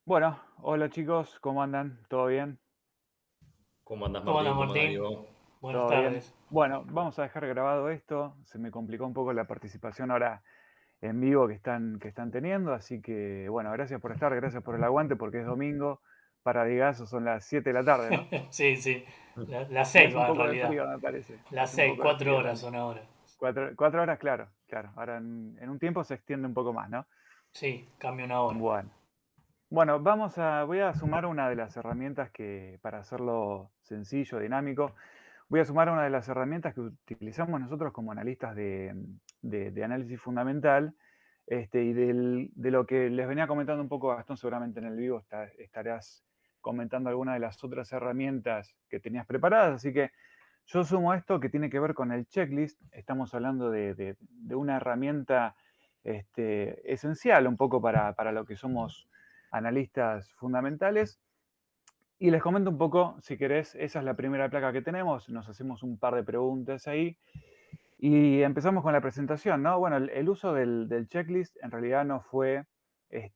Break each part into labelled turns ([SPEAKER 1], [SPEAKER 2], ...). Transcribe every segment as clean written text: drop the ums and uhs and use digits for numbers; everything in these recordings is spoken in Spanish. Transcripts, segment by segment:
[SPEAKER 1] Bueno, hola chicos, ¿cómo andan? ¿Todo bien?
[SPEAKER 2] ¿Cómo andás,
[SPEAKER 3] ¿Cómo andas,
[SPEAKER 2] Martín? ¿Cómo andás,
[SPEAKER 3] Martín?
[SPEAKER 2] Diego?
[SPEAKER 3] Buenas
[SPEAKER 1] ¿Todo bien?
[SPEAKER 3] tardes.
[SPEAKER 1] Bueno, vamos a dejar grabado esto. Se me complicó un poco la participación ahora en vivo que están teniendo, así que bueno, gracias por estar, gracias por el aguante, porque es domingo. Para Digazo son las 7 de la tarde, ¿no?
[SPEAKER 3] Sí, sí.
[SPEAKER 2] Mm.
[SPEAKER 3] Las
[SPEAKER 1] Y
[SPEAKER 3] seis
[SPEAKER 1] hace un
[SPEAKER 3] va en
[SPEAKER 1] poco de
[SPEAKER 3] realidad.
[SPEAKER 1] frío, me parece.
[SPEAKER 3] Las
[SPEAKER 1] Hace un
[SPEAKER 3] seis,
[SPEAKER 1] poco de
[SPEAKER 3] cuatro
[SPEAKER 1] frío
[SPEAKER 3] horas
[SPEAKER 1] también.
[SPEAKER 3] son ahora.
[SPEAKER 1] 4 horas, claro, claro. Ahora en un tiempo se extiende un poco más, ¿no?
[SPEAKER 3] Sí, cambia una hora.
[SPEAKER 1] Bueno. Bueno, voy a sumar una de las herramientas que, para hacerlo sencillo, dinámico, voy a sumar una de las herramientas que utilizamos nosotros como analistas de análisis fundamental, y de lo que les venía comentando un poco Gastón, seguramente en el vivo estarás comentando algunas de las otras herramientas que tenías preparadas, así que yo sumo esto que tiene que ver con el checklist. Estamos hablando de una herramienta esencial un poco para lo que somos analistas fundamentales. Y les comento un poco, si querés, esa es la primera placa que tenemos, nos hacemos un par de preguntas ahí y empezamos con la presentación, ¿no? Bueno, el uso del checklist en realidad no fue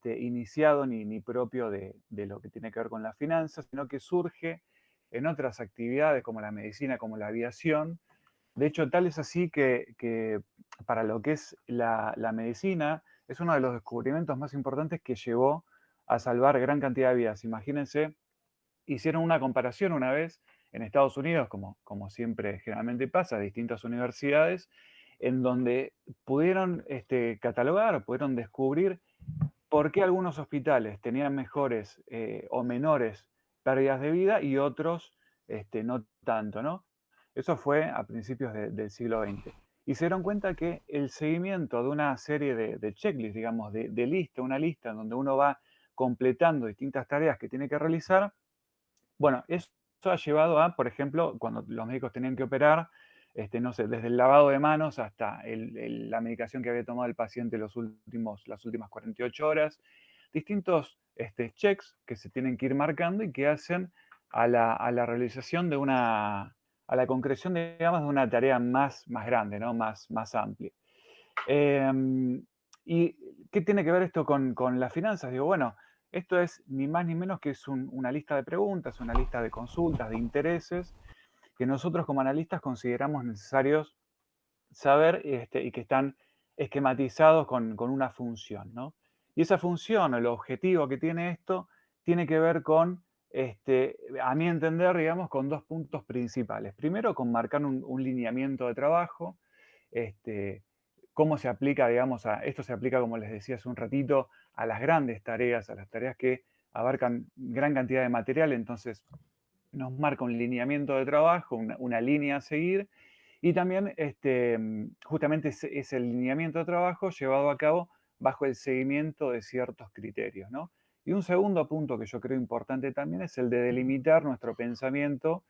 [SPEAKER 1] iniciado ni propio de lo que tiene que ver con las finanzas, sino que surge en otras actividades como la medicina, como la aviación. De hecho, tal es así que para lo que es la medicina, es uno de los descubrimientos más importantes que llevó a salvar gran cantidad de vidas. Imagínense, hicieron una comparación una vez en Estados Unidos, como siempre generalmente pasa, distintas universidades, en donde pudieron catalogar, pudieron descubrir por qué algunos hospitales tenían mejores o menores pérdidas de vida y otros no tanto, ¿no? Eso fue a principios del siglo XX. Y se dieron cuenta que el seguimiento de una serie de checklists, digamos, de lista, una lista en donde uno va completando distintas tareas que tiene que realizar, bueno, eso ha llevado a, por ejemplo, cuando los médicos tenían que operar, no sé, desde el lavado de manos hasta la medicación que había tomado el paciente las últimas 48 horas, distintos checks que se tienen que ir marcando y que hacen a la realización a la concreción, digamos, de una tarea más grande, ¿no? Más amplia. Em, ¿Y qué tiene que ver esto con las finanzas? Digo, bueno, esto es ni más ni menos que es una lista de preguntas, una lista de consultas, de intereses, que nosotros como analistas consideramos necesarios saber y que están esquematizados con una función, ¿no? Y esa función o el objetivo que tiene esto tiene que ver con, a mi entender, digamos, con dos puntos principales. Primero, con marcar un lineamiento de trabajo, este, cómo se aplica, digamos, esto se aplica, como les decía hace un ratito, a las grandes tareas, a las tareas que abarcan gran cantidad de material, entonces nos marca un lineamiento de trabajo, una línea a seguir, y también justamente es el lineamiento de trabajo llevado a cabo bajo el seguimiento de ciertos criterios, ¿no? Y un segundo punto que yo creo importante también es el de delimitar nuestro pensamiento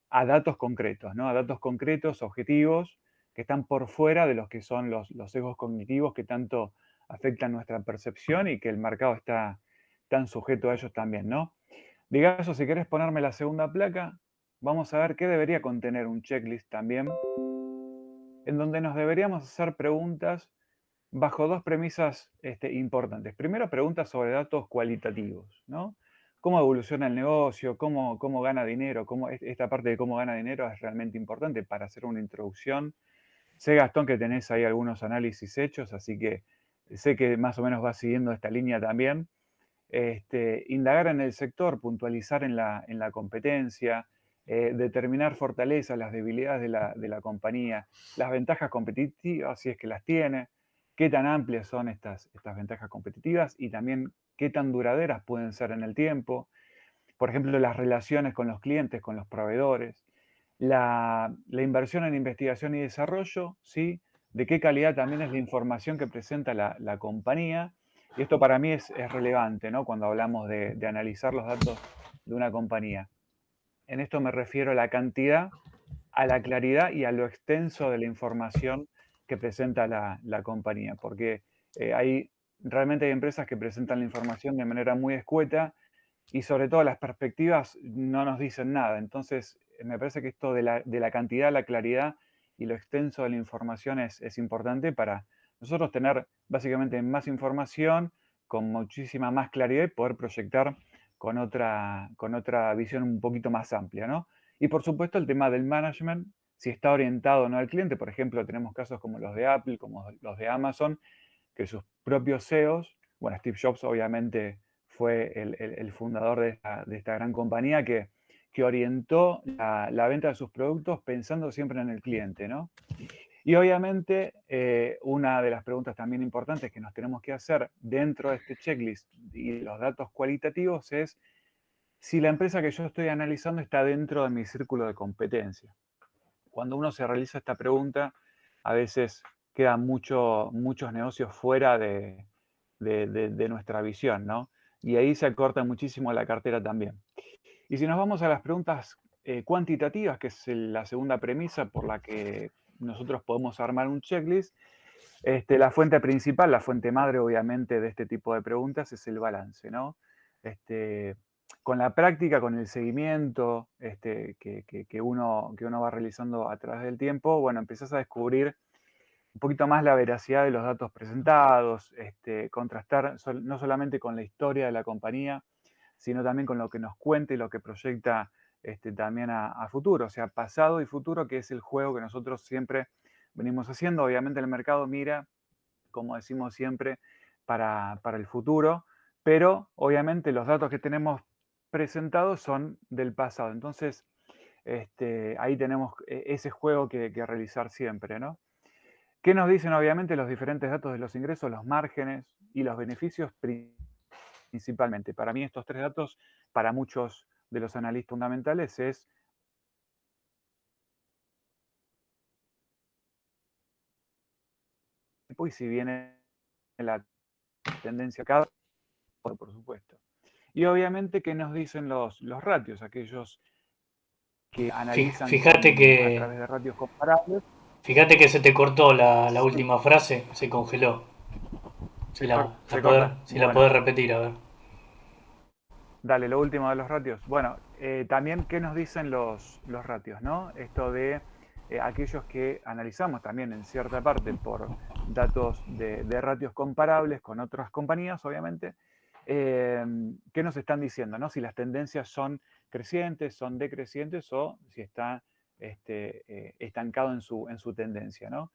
[SPEAKER 1] a datos concretos, ¿no? A datos concretos, objetivos, que están por fuera de los que son los sesgos cognitivos que tanto afectan nuestra percepción y que el mercado está tan sujeto a ellos también, ¿no? Digaso, si querés ponerme la segunda placa, vamos a ver qué debería contener un checklist también, en donde nos deberíamos hacer preguntas bajo dos premisas importantes. Primero, preguntas sobre datos cualitativos, ¿no? ¿Cómo evoluciona el negocio? ¿Cómo gana dinero? Esta parte de cómo gana dinero es realmente importante para hacer una introducción. Sé, Gastón, que tenés ahí algunos análisis hechos, así que sé que más o menos vas siguiendo esta línea también. Indagar en el sector, puntualizar en la competencia, determinar fortalezas, las debilidades de la compañía, las ventajas competitivas, si es que las tiene, qué tan amplias son estas ventajas competitivas y también qué tan duraderas pueden ser en el tiempo. Por ejemplo, las relaciones con los clientes, con los proveedores, la inversión en investigación y desarrollo, ¿sí? De qué calidad también es la información que presenta la compañía. Y esto para mí es relevante, ¿no? Cuando hablamos de analizar los datos de una compañía. En esto me refiero a la cantidad, a la claridad y a lo extenso de la información que presenta la compañía, porque realmente hay empresas que presentan la información de manera muy escueta y sobre todo las perspectivas no nos dicen nada. Entonces, me parece que esto de la cantidad, la claridad y lo extenso de la información es importante para nosotros tener básicamente más información con muchísima más claridad y poder proyectar con otra visión un poquito más amplia, ¿no? Y por supuesto el tema del management, si está orientado o no al cliente. Por ejemplo, tenemos casos como los de Apple, como los de Amazon, que sus propios CEOs, bueno, Steve Jobs obviamente fue el fundador de esta gran compañía que orientó la venta de sus productos pensando siempre en el cliente, ¿no? Y obviamente una de las preguntas también importantes que nos tenemos que hacer dentro de este checklist y los datos cualitativos es si la empresa que yo estoy analizando está dentro de mi círculo de competencia. Cuando uno se realiza esta pregunta, a veces quedan muchos negocios fuera de nuestra visión, ¿no? Y ahí se acorta muchísimo la cartera también. Y si nos vamos a las preguntas cuantitativas, que es la segunda premisa por la que nosotros podemos armar un checklist, la fuente principal, la fuente madre, obviamente, de este tipo de preguntas es el balance, ¿no? Con la práctica, con el seguimiento que uno va realizando a través del tiempo, bueno, empezás a descubrir un poquito más la veracidad de los datos presentados, contrastar no solamente con la historia de la compañía, sino también con lo que nos cuenta y lo que proyecta también a futuro, o sea, pasado y futuro, que es el juego que nosotros siempre venimos haciendo. Obviamente el mercado mira, como decimos siempre, para el futuro, pero obviamente los datos que tenemos presentados son del pasado. Entonces, ahí tenemos ese juego que realizar siempre, ¿no? ¿Qué nos dicen obviamente los diferentes datos de los ingresos, los márgenes y los beneficios principalmente? Para mí estos tres datos, para muchos de los analistas fundamentales, es y si viene la tendencia cada por supuesto. Y obviamente, ¿qué nos dicen los ratios? Aquellos que analizan a través de ratios comparables.
[SPEAKER 3] Fíjate que se te cortó la última frase, se congeló. Si la
[SPEAKER 1] corta. Bueno,
[SPEAKER 3] podés repetir, a ver.
[SPEAKER 1] dale, lo último de los ratios. Bueno, también, ¿qué nos dicen los ratios, no? Esto de aquellos que analizamos también en cierta parte por datos de ratios comparables con otras compañías, obviamente. ¿Qué nos están diciendo, no? Si las tendencias son crecientes, son decrecientes o si está estancado en su tendencia, ¿no?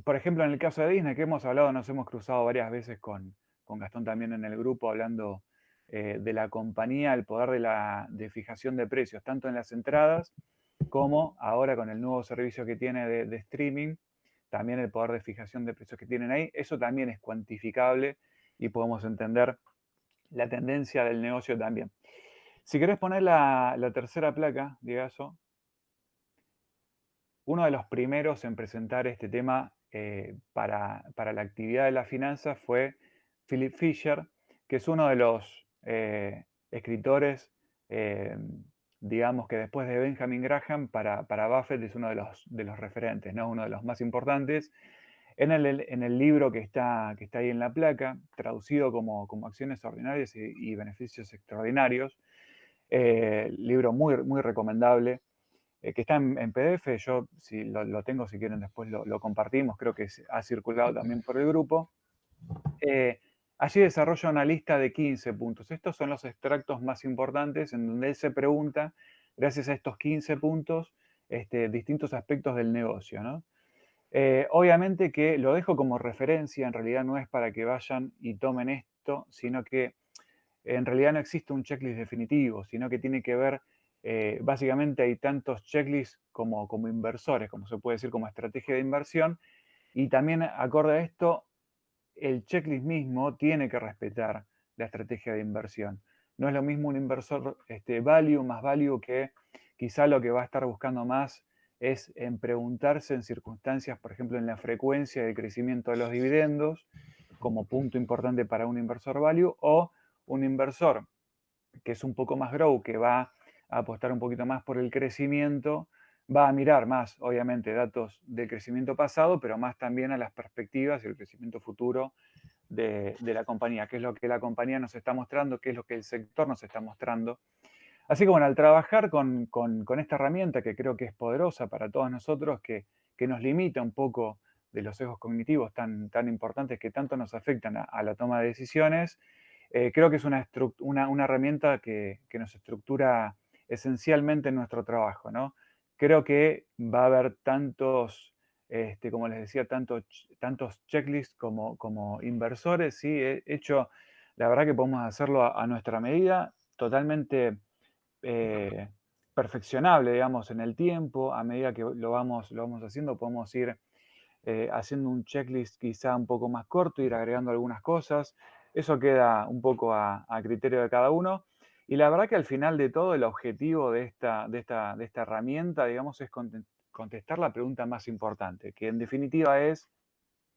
[SPEAKER 1] Por ejemplo, en el caso de Disney, que hemos hablado, nos hemos cruzado varias veces con Gastón también en el grupo, hablando de la compañía, el poder de fijación de precios, tanto en las entradas como ahora con el nuevo servicio que tiene de streaming, también el poder de fijación de precios que tienen ahí. Eso también es cuantificable y podemos entender la tendencia del negocio también. Si querés poner la tercera placa, Diegazo, uno de los primeros en presentar este tema para la actividad de la finanza fue Philip Fisher, que es uno de los escritores, digamos que después de Benjamin Graham, para Buffett es uno de los referentes, ¿no? Uno de los más importantes. En el libro que está ahí en la placa, traducido como Acciones Ordinarias y Beneficios Extraordinarios, libro muy, muy recomendable. Que está en PDF, yo si lo tengo, si quieren después lo compartimos, creo que ha circulado también por el grupo. Allí desarrolla una lista de 15 puntos. Estos son los extractos más importantes en donde él se pregunta, gracias a estos 15 puntos, distintos aspectos del negocio, ¿no? Obviamente que lo dejo como referencia, en realidad no es para que vayan y tomen esto, sino que en realidad no existe un checklist definitivo, sino que tiene que ver, básicamente hay tantos checklists como inversores, como se puede decir, como estrategia de inversión, y también acorde a esto, el checklist mismo tiene que respetar la estrategia de inversión. No es lo mismo un inversor value, más value, que quizá lo que va a estar buscando más es en preguntarse en circunstancias, por ejemplo, en la frecuencia del crecimiento de los dividendos, como punto importante para un inversor value, o un inversor que es un poco más grow, que va a apostar un poquito más por el crecimiento, va a mirar más, obviamente, datos del crecimiento pasado, pero más también a las perspectivas y el crecimiento futuro de la compañía, qué es lo que la compañía nos está mostrando, qué es lo que el sector nos está mostrando. Así que bueno, al trabajar con esta herramienta que creo que es poderosa para todos nosotros, que nos limita un poco los sesgos cognitivos tan importantes que tanto nos afectan a la toma de decisiones, creo que es una herramienta que nos estructura esencialmente en nuestro trabajo, ¿no? Creo que va a haber tantos, como les decía, tantos checklists como inversores, ¿sí? He hecho, la verdad que podemos hacerlo a nuestra medida, totalmente perfeccionable, digamos, en el tiempo. A medida que lo vamos haciendo, podemos ir haciendo un checklist quizá un poco más corto, ir agregando algunas cosas. Eso queda un poco a criterio de cada uno. Y la verdad que al final de todo, el objetivo de esta herramienta, digamos, es contestar la pregunta más importante, que en definitiva es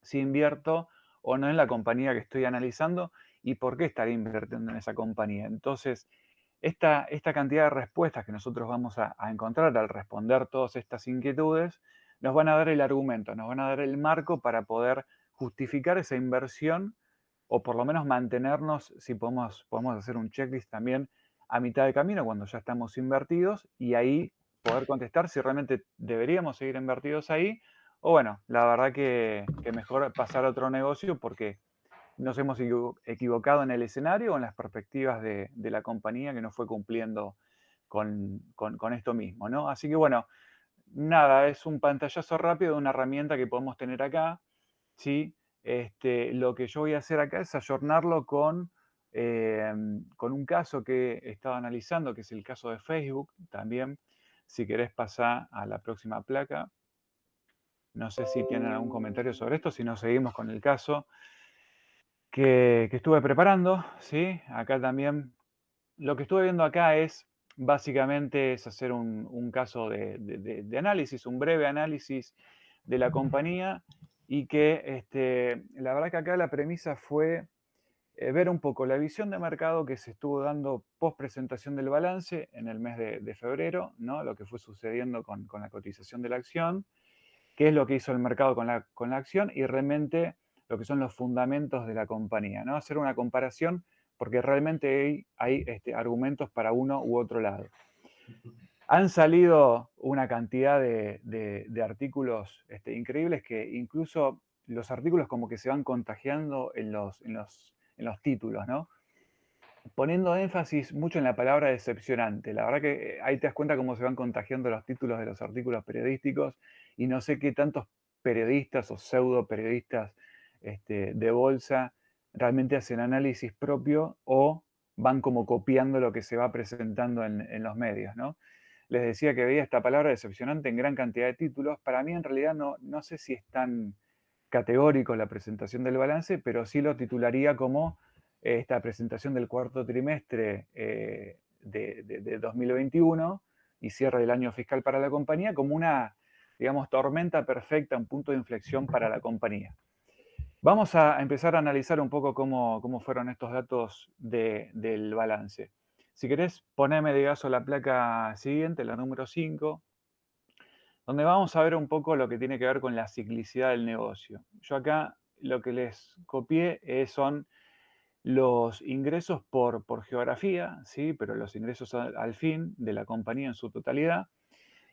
[SPEAKER 1] si invierto o no en la compañía que estoy analizando y por qué estaría invirtiendo en esa compañía. Entonces, esta cantidad de respuestas que nosotros vamos a encontrar al responder todas estas inquietudes, nos van a dar el argumento, nos van a dar el marco para poder justificar esa inversión o por lo menos mantenernos, si podemos hacer un checklist también a mitad de camino cuando ya estamos invertidos y ahí poder contestar si realmente deberíamos seguir invertidos ahí o bueno, la verdad que mejor pasar a otro negocio porque nos hemos equivocado en el escenario o en las perspectivas de la compañía que no fue cumpliendo con esto mismo, ¿no? Así que bueno, nada, es un pantallazo rápido de una herramienta que podemos tener acá, ¿sí? Lo que yo voy a hacer acá es ayornarlo con un caso que he estado analizando, que es el caso de Facebook también. Si querés pasar a la próxima placa. No sé si tienen algún comentario sobre esto, si no seguimos con el caso que estuve preparando, ¿sí? Acá también, lo que estuve viendo acá es, básicamente, es hacer un caso de análisis, un breve análisis de la compañía y que, la verdad que acá la premisa fue ver un poco la visión de mercado que se estuvo dando post presentación del balance en el mes de febrero, ¿no? Lo que fue sucediendo con la cotización de la acción, qué es lo que hizo el mercado con la acción y realmente lo que son los fundamentos de la compañía, ¿no? Hacer una comparación porque realmente hay argumentos para uno u otro lado. Han salido una cantidad de artículos increíbles que incluso los artículos como que se van contagiando en los títulos, ¿no? Poniendo énfasis mucho en la palabra decepcionante. La verdad que ahí te das cuenta cómo se van contagiando los títulos de los artículos periodísticos y no sé qué tantos periodistas o pseudo periodistas de bolsa realmente hacen análisis propio o van como copiando lo que se va presentando en los medios, ¿no? Les decía que veía esta palabra decepcionante en gran cantidad de títulos. Para mí en realidad no sé si es tan categórico la presentación del balance, pero sí lo titularía como esta presentación del cuarto trimestre de 2021 y cierre del año fiscal para la compañía como una, digamos, tormenta perfecta, un punto de inflexión para la compañía. Vamos a empezar a analizar un poco cómo fueron estos datos del balance. Si querés, poneme de gaso la placa siguiente, la número 5, donde vamos a ver un poco lo que tiene que ver con la ciclicidad del negocio. Yo acá lo que les copié son los ingresos por geografía, ¿sí? Pero los ingresos al fin de la compañía en su totalidad.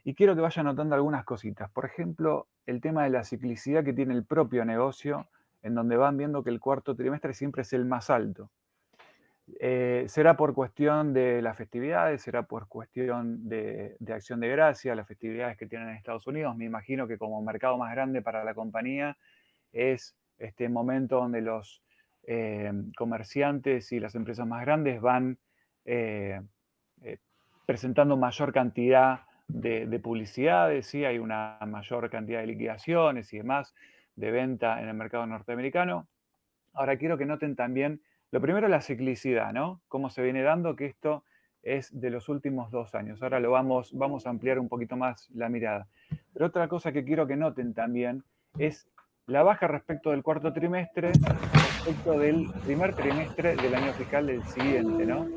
[SPEAKER 1] Y quiero que vayan notando algunas cositas. Por ejemplo, el tema de la ciclicidad que tiene el propio negocio, en donde van viendo que el cuarto trimestre siempre es el más alto. Será por cuestión de las festividades, será por cuestión de Acción de Gracia, las festividades que tienen en Estados Unidos. Me imagino que como mercado más grande para la compañía es este momento donde los comerciantes y las empresas más grandes van presentando mayor cantidad de publicidades, ¿sí? Hay una mayor cantidad de liquidaciones y demás de venta en el mercado norteamericano. Ahora quiero que noten también, lo primero, la ciclicidad, ¿no? Cómo se viene dando, que esto es de los últimos 2 años. Ahora vamos a ampliar un poquito más la mirada. Pero otra cosa que quiero que noten también es la baja respecto del cuarto trimestre, respecto del primer trimestre del año fiscal del siguiente, ¿no?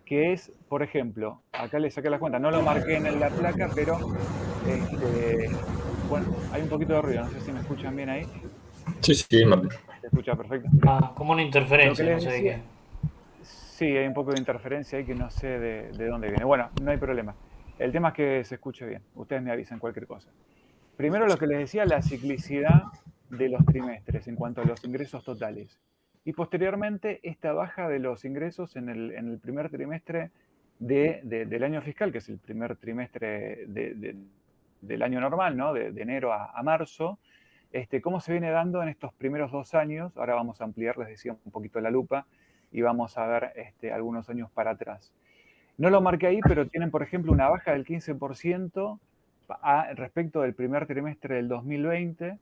[SPEAKER 1] Que es, por ejemplo, acá le saqué las cuentas, no lo marqué en la placa, pero bueno, hay un poquito de ruido, no sé si me escuchan bien ahí.
[SPEAKER 2] Sí,
[SPEAKER 1] ¿Se escucha perfecto?
[SPEAKER 3] Como una interferencia, no sé de qué.
[SPEAKER 1] Sí, hay un poco de interferencia ahí que no sé de dónde viene. Bueno, no hay problema. El tema es que se escuche bien. Ustedes me avisan cualquier cosa. Primero lo que les decía, la ciclicidad de los trimestres en cuanto a los ingresos totales. Y posteriormente esta baja de los ingresos en el primer trimestre del año fiscal, que es el primer trimestre del año normal, ¿no? De enero a marzo, cómo se viene dando en estos primeros 2 años. Ahora vamos a ampliar, les decía, un poquito la lupa y vamos a ver algunos años para atrás. No lo marqué ahí, pero tienen, por ejemplo, una baja del 15% respecto del primer trimestre del 2020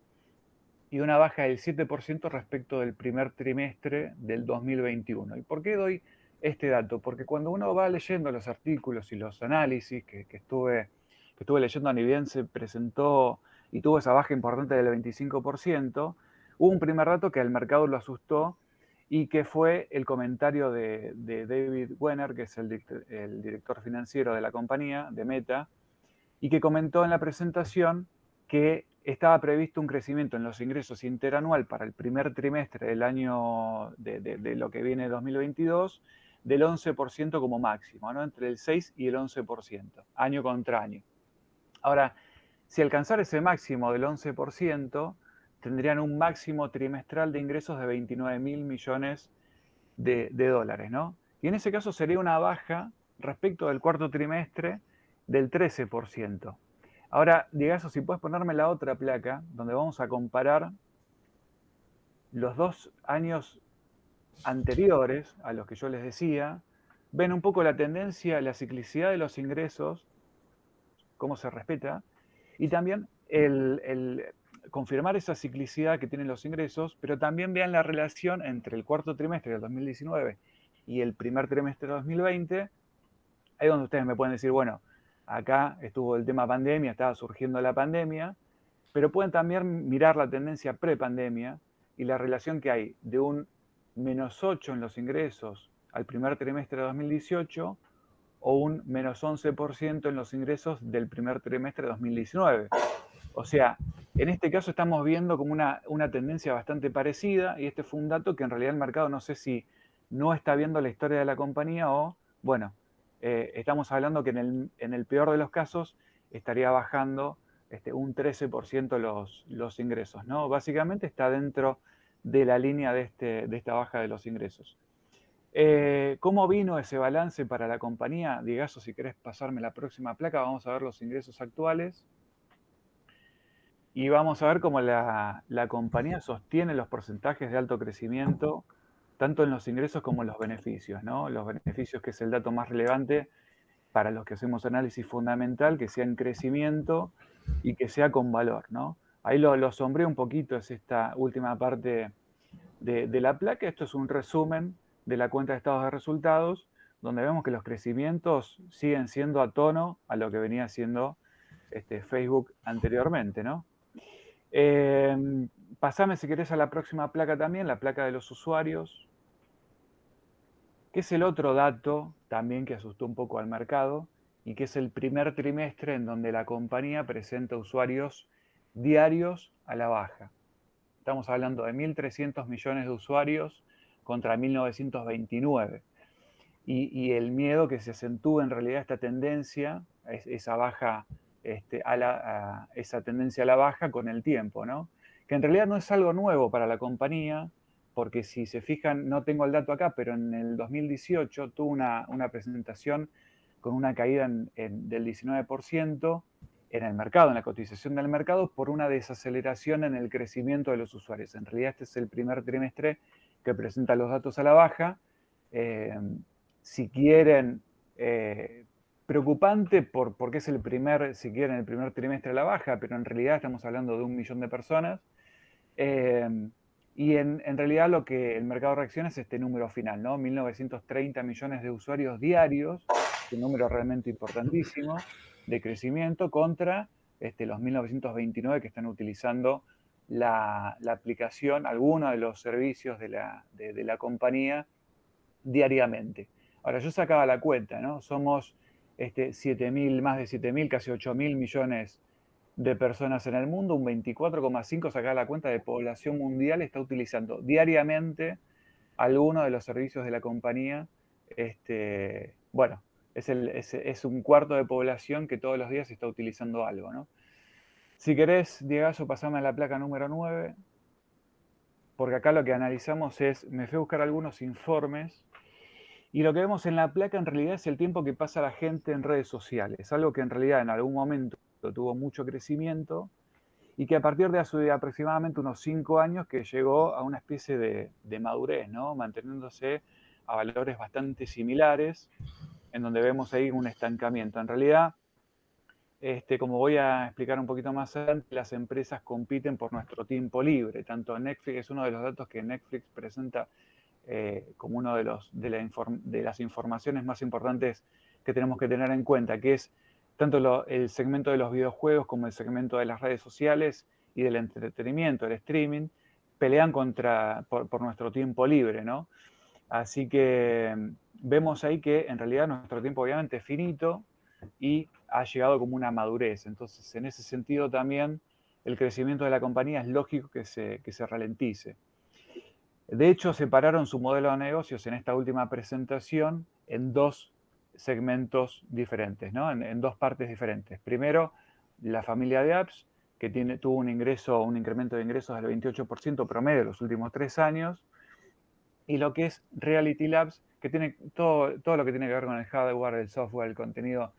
[SPEAKER 1] y una baja del 7% respecto del primer trimestre del 2021. ¿Y por qué doy este dato? Porque cuando uno va leyendo los artículos y los análisis que estuve leyendo, ni bien se presentó y tuvo esa baja importante del 25%, hubo un primer dato que al mercado lo asustó y que fue el comentario de David Wenner, que es el director financiero de la compañía, de Meta, y que comentó en la presentación que estaba previsto un crecimiento en los ingresos interanual para el primer trimestre del año de lo que viene 2022 del 11% como máximo, ¿no? Entre el 6 y el 11%, año contra año. Ahora, si alcanzar ese máximo del 11%, tendrían un máximo trimestral de ingresos de 29.000 millones de dólares, ¿no? Y en ese caso sería una baja respecto del cuarto trimestre del 13%. Ahora, Diegazo, si puedes ponerme la otra placa, donde vamos a comparar los 2 años anteriores a los que yo les decía, ven un poco la tendencia, la ciclicidad de los ingresos, cómo se respeta, y también el confirmar esa ciclicidad que tienen los ingresos, pero también vean la relación entre el cuarto trimestre del 2019 y el primer trimestre de 2020, ahí donde ustedes me pueden decir, bueno, acá estuvo el tema pandemia, estaba surgiendo la pandemia, pero pueden también mirar la tendencia prepandemia y la relación que hay de un -8 en los ingresos al primer trimestre de 2018 o un -11% en los ingresos del primer trimestre de 2019. O sea, en este caso estamos viendo como una tendencia bastante parecida y este fue un dato que en realidad el mercado no sé si no está viendo la historia de la compañía o, bueno, estamos hablando que en el peor de los casos estaría bajando un 13% los ingresos, ¿no? Básicamente está dentro de la línea de esta baja de los ingresos. ¿Cómo vino ese balance para la compañía? Digazo, si querés pasarme la próxima placa, vamos a ver los ingresos actuales. Y vamos a ver cómo la compañía sostiene los porcentajes de alto crecimiento, tanto en los ingresos como en los beneficios, ¿no? Los beneficios, que es el dato más relevante para los que hacemos análisis fundamental, que sea en crecimiento y que sea con valor, ¿no? Ahí lo sombré un poquito, es esta última parte de la placa. Esto es un resumen de la cuenta de estados de resultados, donde vemos que los crecimientos siguen siendo a tono a lo que venía siendo Facebook anteriormente, ¿no? Pasame si querés a la próxima placa también, la placa de los usuarios, que es el otro dato también que asustó un poco al mercado y que es el primer trimestre en donde la compañía presenta usuarios diarios a la baja. Estamos hablando de 1.300 millones de usuarios contra 1.929. Y el miedo que se acentúa en realidad esta tendencia, esa baja, esa tendencia a la baja con el tiempo, ¿no? Que en realidad no es algo nuevo para la compañía, porque si se fijan, no tengo el dato acá, pero en el 2018 tuvo una presentación con una caída del 19% en el mercado, en la cotización del mercado, por una desaceleración en el crecimiento de los usuarios. En realidad este es el primer trimestre que presenta los datos a la baja. Si quieren, preocupante porque es el primer trimestre a la baja, pero en realidad estamos hablando de 1 millón de personas. Y en realidad lo que el mercado reacciona es este número final, ¿no? 1.930 millones de usuarios diarios, un número realmente importantísimo de crecimiento contra los 1.929 que están utilizando la aplicación, algunos de los servicios de la compañía diariamente. Ahora, yo sacaba la cuenta, ¿no? Somos más de 7.000, casi 8.000 millones de personas en el mundo, un 24,5, sacaba la cuenta de población mundial, está utilizando diariamente alguno de los servicios de la compañía. Bueno, es un cuarto de población que todos los días está utilizando algo, ¿no? Si querés, Diegazo, pasame a la placa número 9. porque acá lo que analizamos es, me fui a buscar algunos informes, y lo que vemos en la placa en realidad es el tiempo que pasa la gente en redes sociales, algo que en realidad en algún momento tuvo mucho crecimiento, y que a partir de hace aproximadamente unos 5 años que llegó a una especie de madurez, ¿no? Manteniéndose a valores bastante similares, en donde vemos ahí un estancamiento. En realidad, como voy a explicar un poquito más adelante, las empresas compiten por nuestro tiempo libre. Tanto Netflix, es uno de los datos que Netflix presenta como uno de las informaciones más importantes que tenemos que tener en cuenta, que es tanto el segmento de los videojuegos como el segmento de las redes sociales y del entretenimiento, el streaming, pelean por nuestro tiempo libre, ¿no? Así que vemos ahí que en realidad nuestro tiempo obviamente es finito y ha llegado como una madurez. Entonces, en ese sentido también el crecimiento de la compañía es lógico que se ralentice. De hecho, separaron su modelo de negocios en esta última presentación en dos segmentos diferentes, ¿no? En dos partes diferentes. Primero, la familia de apps, que tuvo un incremento de ingresos del 28% promedio en los últimos 3 años, y lo que es Reality Labs, que tiene todo lo que tiene que ver con el hardware, el software, el contenido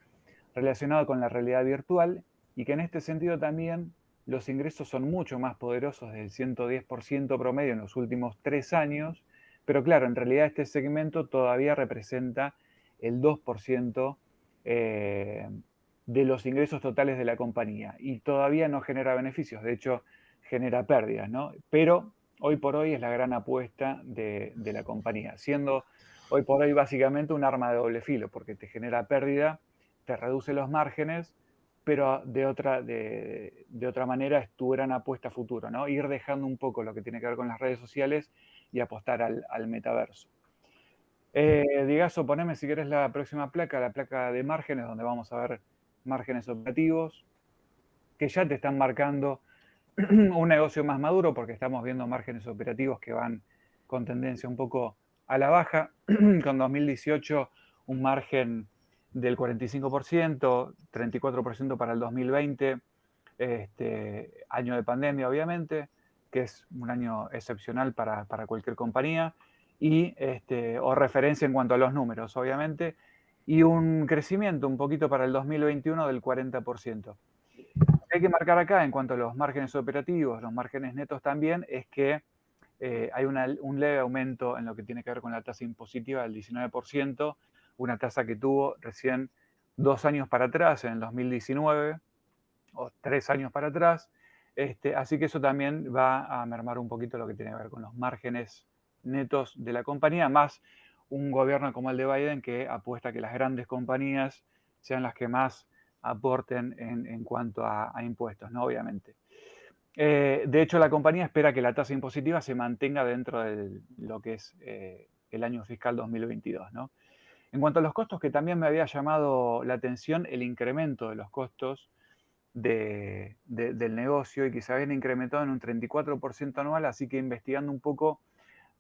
[SPEAKER 1] relacionado con la realidad virtual, y que en este sentido también los ingresos son mucho más poderosos del 110% promedio en los últimos 3 años, pero claro, en realidad este segmento todavía representa el 2% de los ingresos totales de la compañía y todavía no genera beneficios, de hecho genera pérdidas, ¿no? Pero hoy por hoy es la gran apuesta de la compañía, siendo hoy por hoy básicamente un arma de doble filo, porque te genera pérdida, te reduce los márgenes, pero de otra manera es tu gran apuesta a futuro, ¿no? Ir dejando un poco lo que tiene que ver con las redes sociales y apostar al metaverso. Digaso, poneme si querés la próxima placa, la placa de márgenes, donde vamos a ver márgenes operativos, que ya te están marcando un negocio más maduro, porque estamos viendo márgenes operativos que van con tendencia un poco a la baja, con 2018 un margen del 45%, 34% para el 2020, año de pandemia obviamente, que es un año excepcional para cualquier compañía, o referencia en cuanto a los números obviamente, y un crecimiento un poquito para el 2021 del 40%. Lo que hay que marcar acá en cuanto a los márgenes operativos, los márgenes netos también, es que hay un leve aumento en lo que tiene que ver con la tasa impositiva del 19%, una tasa que tuvo recién 2 años para atrás, en el 2019, o 3 años para atrás. Así que eso también va a mermar un poquito lo que tiene que ver con los márgenes netos de la compañía, más un gobierno como el de Biden que apuesta a que las grandes compañías sean las que más aporten en cuanto a impuestos, ¿no? Obviamente. De hecho, la compañía espera que la tasa impositiva se mantenga dentro de lo que es el año fiscal 2022, ¿no? En cuanto a los costos, que también me había llamado la atención el incremento de los costos del negocio y que se habían incrementado en un 34% anual, así que investigando un poco,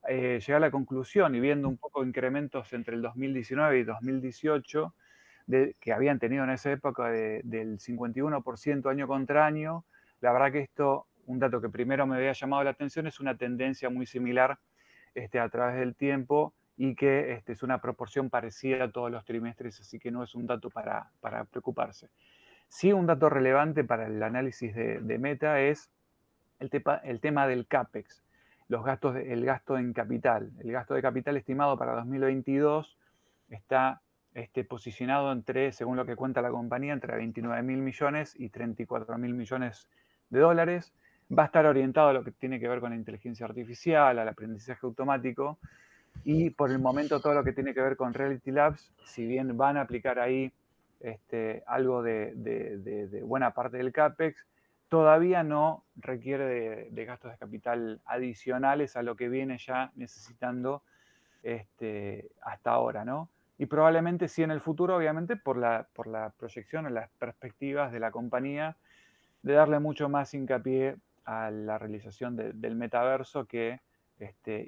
[SPEAKER 1] llegué a la conclusión y viendo un poco incrementos entre el 2019 y 2018, que habían tenido en esa época del 51% año contra año. La verdad que esto, un dato que primero me había llamado la atención, es una tendencia muy similar a través del tiempo y que es una proporción parecida a todos los trimestres, así que no es un dato para preocuparse. Sí, un dato relevante para el análisis de Meta es el tema del CAPEX, el gasto en capital. El gasto de capital estimado para 2022 está posicionado según lo que cuenta la compañía, entre 29.000 millones y 34.000 millones de dólares. Va a estar orientado a lo que tiene que ver con la inteligencia artificial, al aprendizaje automático, y por el momento todo lo que tiene que ver con Reality Labs, si bien van a aplicar ahí algo de buena parte del CAPEX, todavía no requiere de gastos de capital adicionales a lo que viene ya necesitando hasta ahora, ¿no? Y probablemente sí en el futuro, obviamente, por la proyección o las perspectivas de la compañía de darle mucho más hincapié a la realización del metaverso, que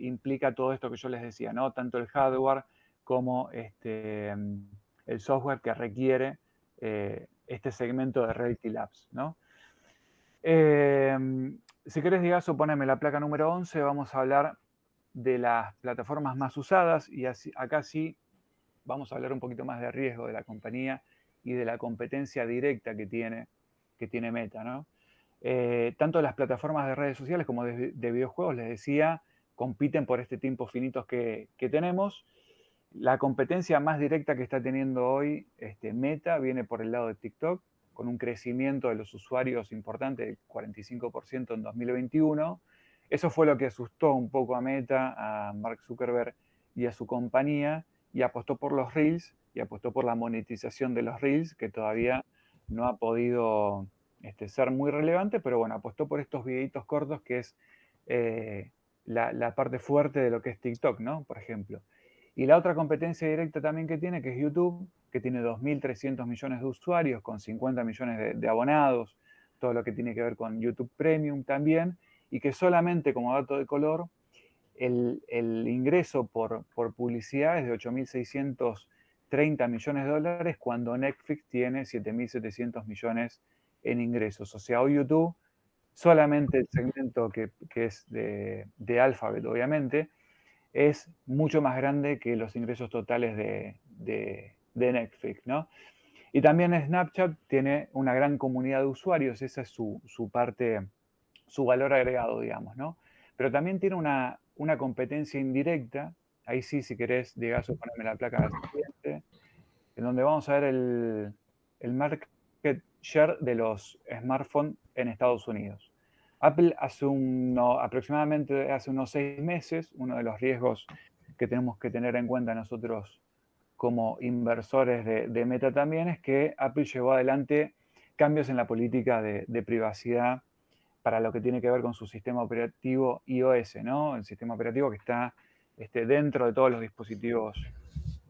[SPEAKER 1] implica todo esto que yo les decía, ¿no? Tanto el hardware como el software que requiere este segmento de Reality Labs, ¿no? si querés, Digazo, poneme la placa número 11, vamos a hablar de las plataformas más usadas y así, acá sí vamos a hablar un poquito más de riesgo de la compañía y de la competencia directa que tiene Meta, ¿no? Tanto las plataformas de redes sociales como de videojuegos, les decía, compiten por este tiempo finitos que tenemos. La competencia más directa que está teniendo hoy Meta viene por el lado de TikTok, con un crecimiento de los usuarios importante del 45% en 2021. Eso fue lo que asustó un poco a Meta, a Mark Zuckerberg y a su compañía, y apostó por los Reels y apostó por la monetización de los Reels, que todavía no ha podido ser muy relevante, pero bueno, apostó por estos videitos cortos, que es la parte fuerte de lo que es TikTok, ¿no? Por ejemplo. Y la otra competencia directa también que tiene, que es YouTube, que tiene 2.300 millones de usuarios, con 50 millones de abonados, todo lo que tiene que ver con YouTube Premium también, y que solamente como dato de color, el ingreso por publicidad es de 8.630 millones de dólares, cuando Netflix tiene 7.700 millones en ingresos. O sea, hoy YouTube, solamente el segmento que es de Alphabet, obviamente, es mucho más grande que los ingresos totales de Netflix, ¿no? Y también Snapchat tiene una gran comunidad de usuarios, esa es su parte, su valor agregado, digamos, ¿no? Pero también tiene una competencia indirecta, ahí sí, si querés, Diegazo, ponerme la placa siguiente, en donde vamos a ver el market share de los smartphones en Estados Unidos. Apple aproximadamente hace unos 6 meses, uno de los riesgos que tenemos que tener en cuenta nosotros como inversores de Meta también es que Apple llevó adelante cambios en la política de privacidad para lo que tiene que ver con su sistema operativo iOS, ¿no? El sistema operativo que está dentro de todos los dispositivos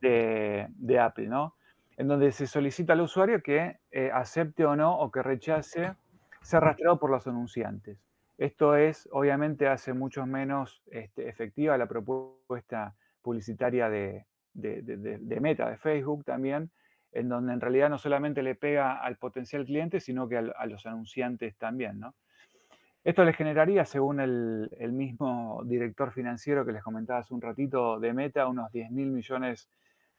[SPEAKER 1] de Apple, ¿no? En donde se solicita al usuario que acepte o no, o que rechace ser rastreado por los anunciantes. Esto es, obviamente, hace mucho menos efectiva la propuesta publicitaria de Meta, de Facebook también, en donde en realidad no solamente le pega al potencial cliente, sino que a los anunciantes también, ¿no? Esto les generaría, según el mismo director financiero que les comentaba hace un ratito de Meta, unos 10.000 millones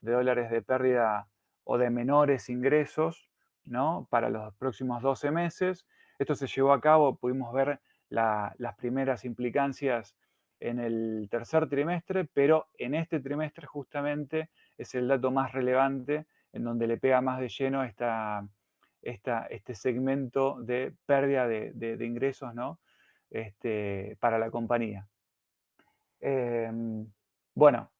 [SPEAKER 1] de dólares de pérdida o de menores ingresos, ¿no? Para los próximos 12 meses. Esto se llevó a cabo, pudimos ver las primeras implicancias en el tercer trimestre, pero en este trimestre justamente es el dato más relevante en donde le pega más de lleno este segmento de pérdida de ingresos, ¿no? Para la compañía. Bueno,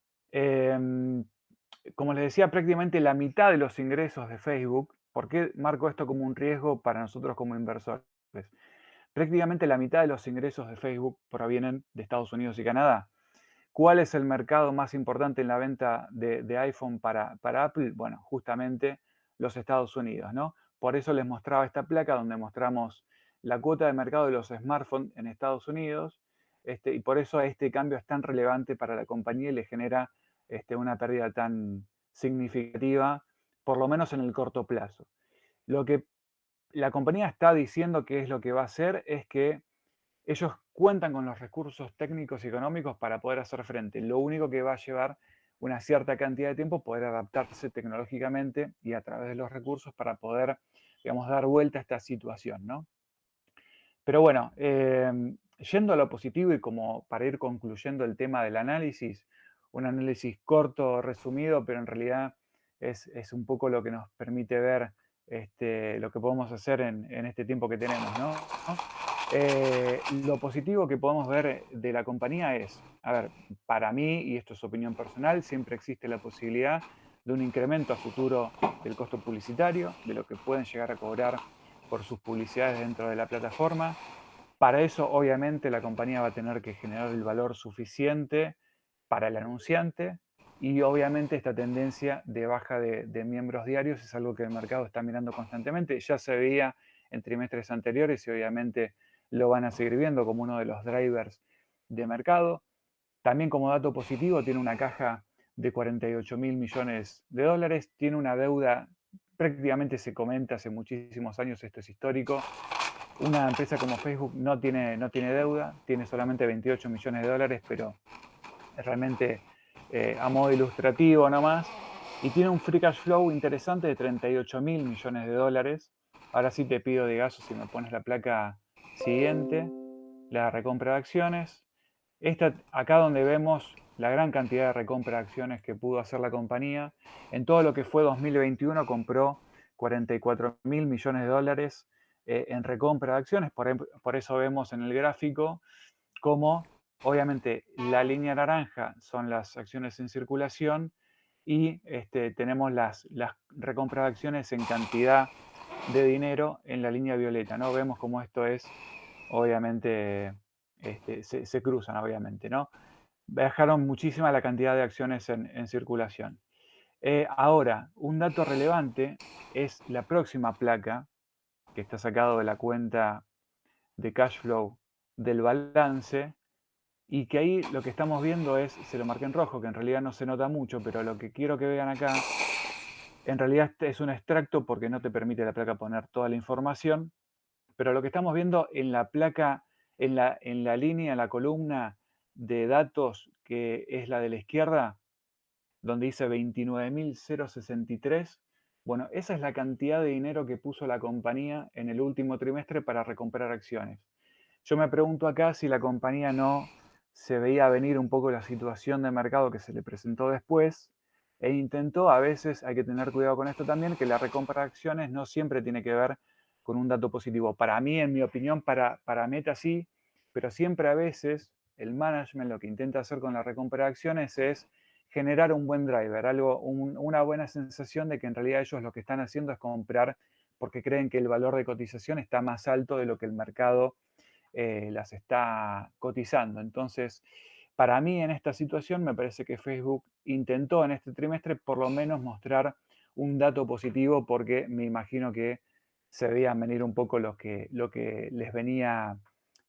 [SPEAKER 1] como les decía, prácticamente la mitad de los ingresos de Facebook, ¿por qué marco esto como un riesgo para nosotros como inversores? Prácticamente la mitad de los ingresos de Facebook provienen de Estados Unidos y Canadá. ¿Cuál es el mercado más importante en la venta de iPhone para Apple? Bueno, justamente los Estados Unidos, ¿no? Por eso les mostraba esta placa donde mostramos la cuota de mercado de los smartphones en Estados Unidos, y por eso este cambio es tan relevante para la compañía y le genera una pérdida tan significativa, por lo menos en el corto plazo. Lo que la compañía está diciendo que es lo que va a hacer es que ellos cuentan con los recursos técnicos y económicos para poder hacer frente. Lo único que va a llevar una cierta cantidad de tiempo poder adaptarse tecnológicamente y a través de los recursos para poder, digamos, dar vuelta a esta situación, ¿no? Pero bueno, yendo a lo positivo y como para ir concluyendo el tema del análisis, un análisis corto, resumido, pero en realidad es un poco lo que nos permite ver lo que podemos hacer en este tiempo que tenemos, ¿no? Lo positivo que podemos ver de la compañía es, a ver, para mí, y esto es opinión personal, siempre existe la posibilidad de un incremento a futuro del costo publicitario, de lo que pueden llegar a cobrar por sus publicidades dentro de la plataforma. Para eso, obviamente, la compañía va a tener que generar el valor suficiente para el anunciante y obviamente esta tendencia de baja de miembros diarios es algo que el mercado está mirando constantemente. Ya se veía en trimestres anteriores y obviamente lo van a seguir viendo como uno de los drivers de mercado. También como dato positivo tiene una caja de 48.000 millones de dólares, tiene una deuda, prácticamente se comenta hace muchísimos años, esto es histórico, Una empresa como Facebook no tiene deuda, tiene solamente 28 millones de dólares, pero realmente a modo ilustrativo nomás, y tiene un free cash flow interesante de 38 mil millones de dólares. Ahora sí te pido, Digaso, si me pones la placa siguiente, la recompra de acciones. Acá donde vemos la gran cantidad de recompra de acciones que pudo hacer la compañía. En todo lo que fue 2021 compró 44 mil millones de dólares en recompra de acciones. Por eso vemos en el gráfico cómo obviamente la línea naranja son las acciones en circulación y tenemos las recompras de acciones en cantidad de dinero en la línea violeta, ¿no? Vemos cómo esto es, obviamente, se cruzan, obviamente, ¿no? Bajaron muchísima la cantidad de acciones en circulación. Ahora, un dato relevante es la próxima placa, que está sacado de la cuenta de cash flow del balance, y que ahí lo que estamos viendo es, se lo marqué en rojo, que en realidad no se nota mucho, pero lo que quiero que vean acá, en realidad es un extracto porque no te permite la placa poner toda la información, pero lo que estamos viendo en la placa, en la línea, en la columna de datos, que es la de la izquierda, donde dice 29.063, bueno, esa es la cantidad de dinero que puso la compañía en el último trimestre para recomprar acciones. Yo me pregunto acá si la compañía no se veía venir un poco la situación de mercado que se le presentó después e intentó, a veces hay que tener cuidado con esto también, que la recompra de acciones no siempre tiene que ver con un dato positivo. Para mí, en mi opinión, para Meta sí, pero siempre a veces el management lo que intenta hacer con la recompra de acciones es generar un buen driver, una buena sensación de que en realidad ellos lo que están haciendo es comprar porque creen que el valor de cotización está más alto de lo que el mercado las está cotizando. Entonces, para mí en esta situación me parece que Facebook intentó en este trimestre por lo menos mostrar un dato positivo porque me imagino que se veían venir un poco lo que les venía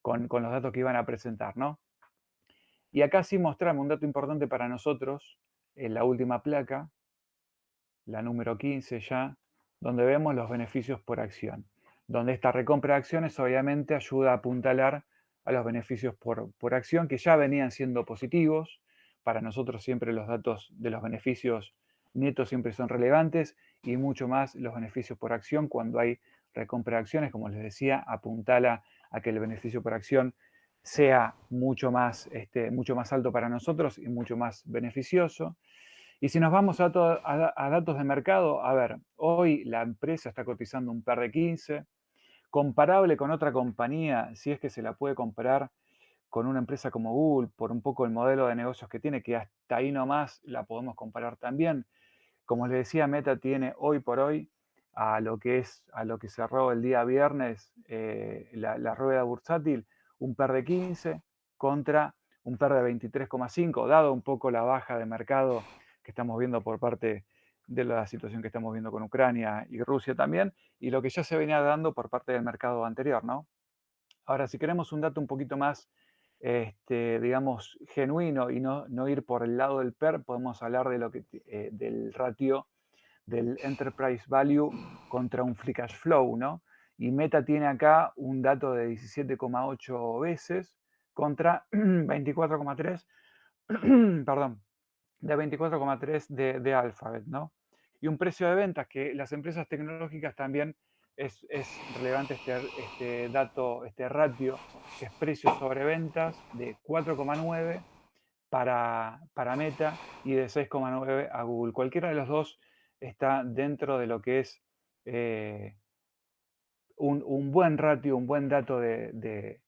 [SPEAKER 1] con los datos que iban a presentar, ¿no? Y acá sí mostramos un dato importante para nosotros, en la última placa, la número 15 ya, donde vemos los beneficios por acción, donde esta recompra de acciones obviamente ayuda a apuntalar a los beneficios por acción que ya venían siendo positivos. Para nosotros siempre los datos de los beneficios netos siempre son relevantes y mucho más los beneficios por acción cuando hay recompra de acciones, como les decía, apuntala a que el beneficio por acción sea mucho más alto para nosotros y mucho más beneficioso. Y si nos vamos a datos de mercado, a ver, hoy la empresa está cotizando un PER de 15, comparable con otra compañía, si es que se la puede comparar con una empresa como Google, por un poco el modelo de negocios que tiene, que hasta ahí nomás la podemos comparar también. Como les decía, Meta tiene hoy por hoy, a lo que cerró el día viernes la rueda bursátil, un PER de 15 contra un PER de 23,5, dado un poco la baja de mercado que estamos viendo por parte de la situación que estamos viendo con Ucrania y Rusia también, y lo que ya se venía dando por parte del mercado anterior, ¿no? Ahora, si queremos un dato un poquito más, digamos, genuino y no ir por el lado del PER, podemos hablar de del ratio del Enterprise Value contra un Free Cash Flow, ¿no? Y Meta tiene acá un dato de 17,8 veces contra 24,3, perdón, de 24,3 de Alphabet, ¿no? Y un precio de ventas que las empresas tecnológicas también es relevante este dato, este ratio, que es precio sobre ventas de 4,9 para Meta y de 6,9 a Google. Cualquiera de los dos está dentro de lo que es un buen ratio, un buen dato de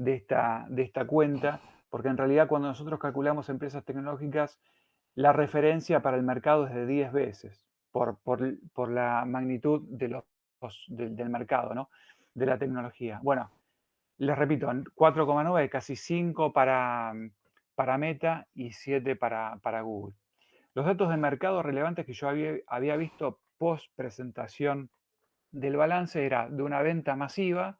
[SPEAKER 1] esta cuenta, porque en realidad cuando nosotros calculamos empresas tecnológicas, la referencia para el mercado es de 10 veces por la magnitud del mercado, ¿no? De la tecnología. Bueno, les repito, 4,9, casi 5 para Meta y 7 para Google. Los datos de mercado relevantes que yo había visto post presentación del balance era de una venta masiva,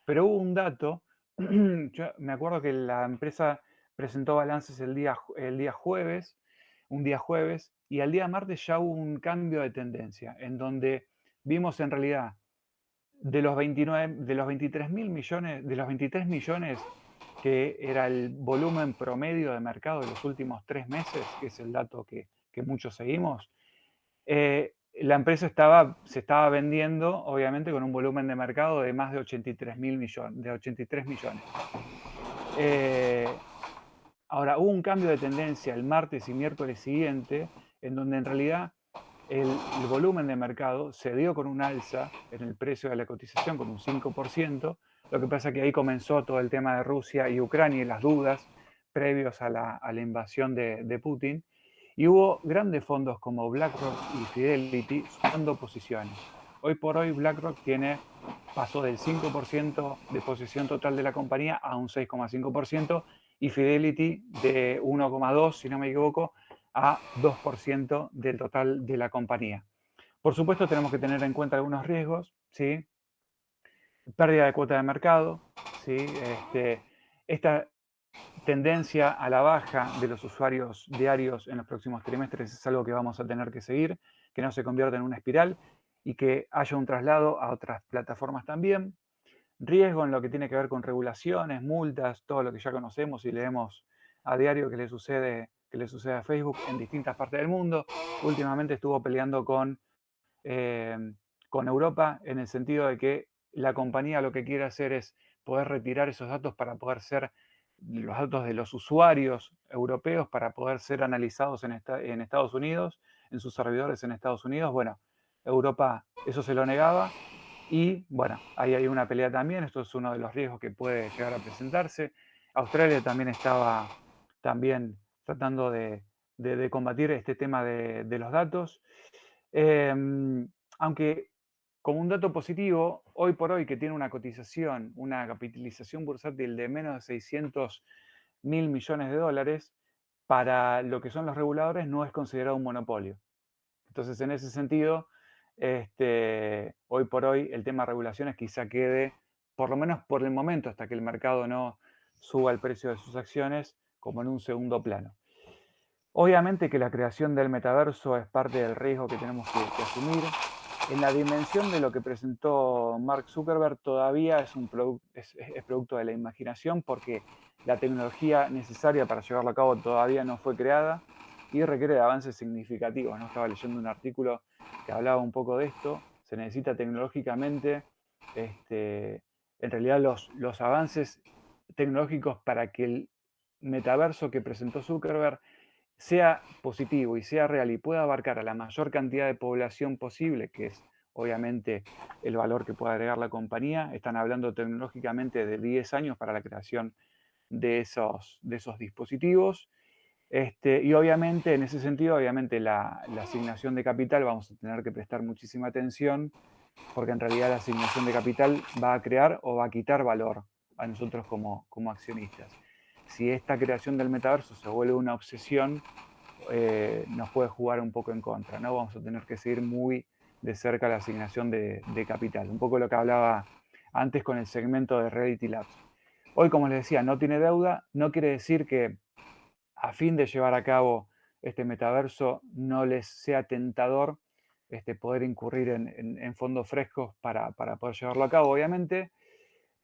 [SPEAKER 1] pero hubo un dato, yo me acuerdo que la empresa presentó balances el día jueves, un día jueves, y al día martes ya hubo un cambio de tendencia, en donde vimos en realidad de los 23 millones que era el volumen promedio de mercado de los últimos 3 meses, que es el dato que muchos seguimos, la empresa se estaba vendiendo, obviamente, con un volumen de mercado de más de 83 millones. Ahora, hubo un cambio de tendencia el martes y miércoles siguiente, en donde en realidad el volumen de mercado se dio con un alza en el precio de la cotización, con un 5%. Lo que pasa es que ahí comenzó todo el tema de Rusia y Ucrania y las dudas previos a la invasión de Putin. Y hubo grandes fondos como BlackRock y Fidelity sumando posiciones. Hoy por hoy BlackRock pasó del 5% de posición total de la compañía a un 6,5% y Fidelity de 1,2%, si no me equivoco, a 2% del total de la compañía. Por supuesto, tenemos que tener en cuenta algunos riesgos, ¿sí? Pérdida de cuota de mercado, ¿sí? Esta tendencia a la baja de los usuarios diarios en los próximos trimestres es algo que vamos a tener que seguir, que no se convierta en una espiral y que haya un traslado a otras plataformas también. Riesgo en lo que tiene que ver con regulaciones, multas, todo lo que ya conocemos y leemos a diario que le sucede a Facebook en distintas partes del mundo. Últimamente estuvo peleando con Europa en el sentido de que la compañía lo que quiere hacer es poder retirar esos datos para poder ser los datos de los usuarios europeos para poder ser analizados en Estados Unidos, en sus servidores en Estados Unidos. Bueno, Europa eso se lo negaba y bueno, ahí hay una pelea también. Esto es uno de los riesgos que puede llegar a presentarse. Australia también estaba tratando de combatir este tema de los datos. Aunque como un dato positivo, hoy por hoy que tiene una cotización, una capitalización bursátil de menos de 600 mil millones de dólares, para lo que son los reguladores no es considerado un monopolio. Entonces, en ese sentido, hoy por hoy el tema de regulaciones quizá quede, por lo menos por el momento, hasta que el mercado no suba el precio de sus acciones, como en un segundo plano. Obviamente que la creación del metaverso es parte del riesgo que tenemos que asumir. En la dimensión de lo que presentó Mark Zuckerberg todavía es producto de la imaginación porque la tecnología necesaria para llevarlo a cabo todavía no fue creada y requiere de avances significativos, ¿no? Estaba leyendo un artículo que hablaba un poco de esto. Se necesita tecnológicamente, en realidad los avances tecnológicos para que el metaverso que presentó Zuckerberg sea positivo y sea real y pueda abarcar a la mayor cantidad de población posible, que es obviamente el valor que puede agregar la compañía. Están hablando tecnológicamente de 10 años para la creación de esos dispositivos. Y obviamente, en ese sentido, obviamente la asignación de capital vamos a tener que prestar muchísima atención, porque en realidad la asignación de capital va a crear o va a quitar valor a nosotros como accionistas. Si esta creación del metaverso se vuelve una obsesión, nos puede jugar un poco en contra, ¿no? Vamos a tener que seguir muy de cerca la asignación de capital. Un poco lo que hablaba antes con el segmento de Reality Labs. Hoy, como les decía, no tiene deuda, no quiere decir que a fin de llevar a cabo este metaverso no les sea tentador poder incurrir en fondos frescos para poder llevarlo a cabo, obviamente.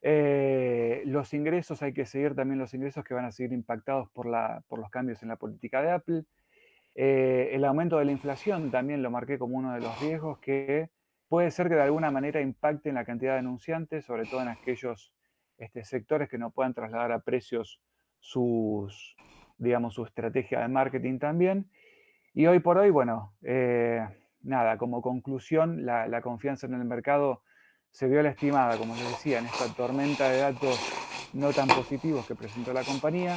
[SPEAKER 1] Los ingresos, hay que seguir también los ingresos que van a seguir impactados por los cambios en la política de Apple. El aumento de la inflación también lo marqué como uno de los riesgos que puede ser que de alguna manera impacte en la cantidad de anunciantes, sobre todo en aquellos sectores que no puedan trasladar a precios su estrategia de marketing también. Y hoy por hoy, bueno, nada, como conclusión, la confianza en el mercado se vio lastimada, como les decía, en esta tormenta de datos no tan positivos que presentó la compañía.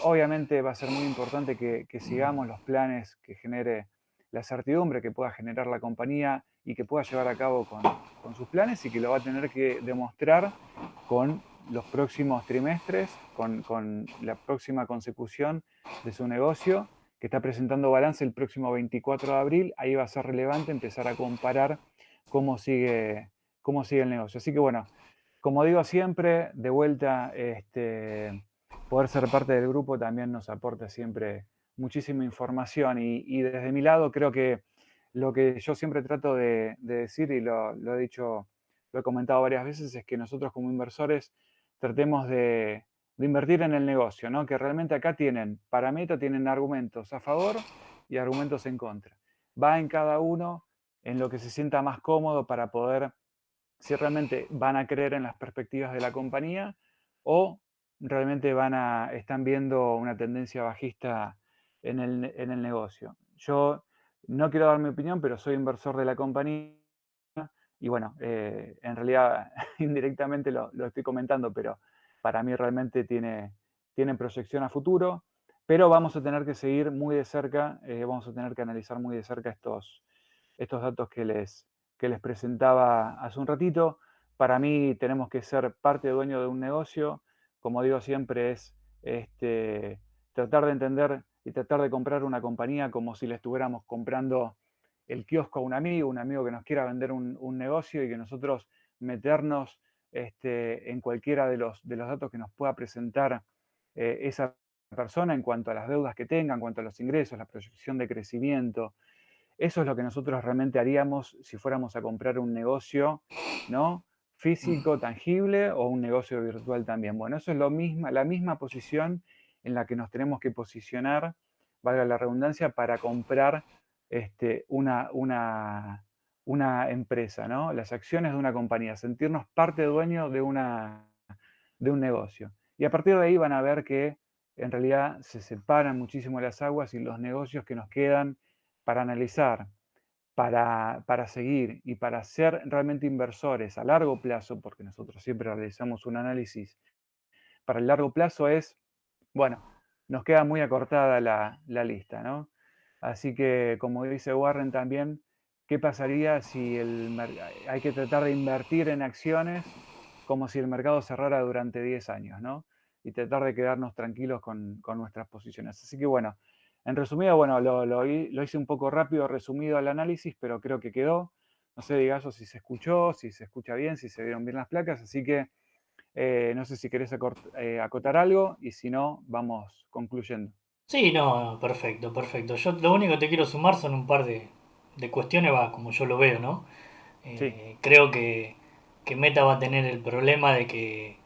[SPEAKER 1] Obviamente va a ser muy importante que sigamos los planes que genere la certidumbre que pueda generar la compañía y que pueda llevar a cabo con sus planes y que lo va a tener que demostrar con los próximos trimestres, con la próxima consecución de su negocio, que está presentando balance el próximo 24 de abril. Ahí va a ser relevante empezar a comparar cómo sigue el negocio. Así que bueno, como digo siempre, de vuelta, poder ser parte del grupo también nos aporta siempre muchísima información y desde mi lado creo que lo que yo siempre trato de decir, y lo he dicho, lo he comentado varias veces, es que nosotros como inversores tratemos de invertir en el negocio, ¿no? Que realmente acá para Meta tienen argumentos a favor y argumentos en contra. Va en cada uno en lo que se sienta más cómodo para poder, si realmente van a creer en las perspectivas de la compañía o realmente están viendo una tendencia bajista en el negocio. Yo no quiero dar mi opinión, pero soy inversor de la compañía y bueno, en realidad indirectamente lo estoy comentando, pero para mí realmente tiene proyección a futuro, pero vamos a tener que seguir muy de cerca, vamos a tener que analizar muy de cerca estos datos que les presentaba hace un ratito. Para mí tenemos que ser parte dueño de un negocio, como digo siempre, es tratar de entender y tratar de comprar una compañía como si le estuviéramos comprando el kiosco a un amigo que nos quiera vender un negocio y que nosotros meternos en cualquiera de los datos que nos pueda presentar esa persona en cuanto a las deudas que tenga, en cuanto a los ingresos, la proyección de crecimiento. Eso es lo que nosotros realmente haríamos si fuéramos a comprar un negocio, ¿no? Físico, tangible o un negocio virtual también. Bueno, eso es la misma posición en la que nos tenemos que posicionar, valga la redundancia, para comprar una empresa, ¿no? Las acciones de una compañía, sentirnos parte dueño de un negocio. Y a partir de ahí van a ver que en realidad se separan muchísimo las aguas y los negocios que nos quedan para analizar, para seguir y para ser realmente inversores a largo plazo, porque nosotros siempre realizamos un análisis para el largo plazo es, bueno, nos queda muy acortada la lista, ¿no? Así que, como dice Warren también, ¿qué pasaría si hay que tratar de invertir en acciones como si el mercado cerrara durante 10 años, ¿no? Y tratar de quedarnos tranquilos con nuestras posiciones. Así que, bueno, en resumido, bueno, lo hice un poco rápido, resumido el análisis, pero creo que quedó. No sé, Digaso, si se escuchó, si se escucha bien, si se vieron bien las placas, así que no sé si querés acotar algo y si no, vamos concluyendo.
[SPEAKER 3] Sí, no, perfecto, perfecto. Yo lo único que te quiero sumar son un par de cuestiones, va, como yo lo veo, ¿no?
[SPEAKER 1] Sí,
[SPEAKER 3] Creo que Meta va a tener el problema de que,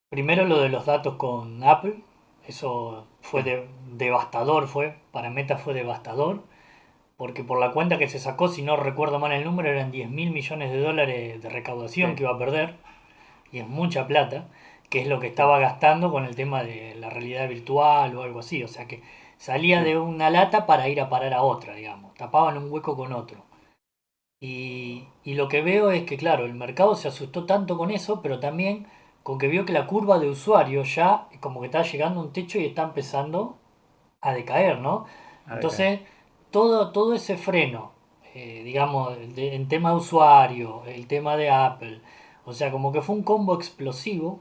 [SPEAKER 3] primero lo de los datos con Apple, eso fue
[SPEAKER 1] sí,
[SPEAKER 3] devastador, para Meta fue devastador, porque por la cuenta que se sacó, si no recuerdo mal el número, eran 10.000 millones de dólares de recaudación
[SPEAKER 1] sí,
[SPEAKER 3] que iba a perder, y es mucha plata, que es lo que
[SPEAKER 1] sí,
[SPEAKER 3] estaba gastando con el tema de la realidad virtual o algo así, o sea que salía
[SPEAKER 1] sí,
[SPEAKER 3] de una lata para ir a parar a otra, digamos, tapaban un hueco con otro. Y lo que veo es que, claro, el mercado se asustó tanto con eso, pero también con que vio que la curva de usuario ya como que está llegando a un techo y está empezando a decaer, ¿no?
[SPEAKER 1] a decaer.
[SPEAKER 3] Entonces, todo ese freno, digamos, en tema de usuario, el tema de Apple, o sea, como que fue un combo explosivo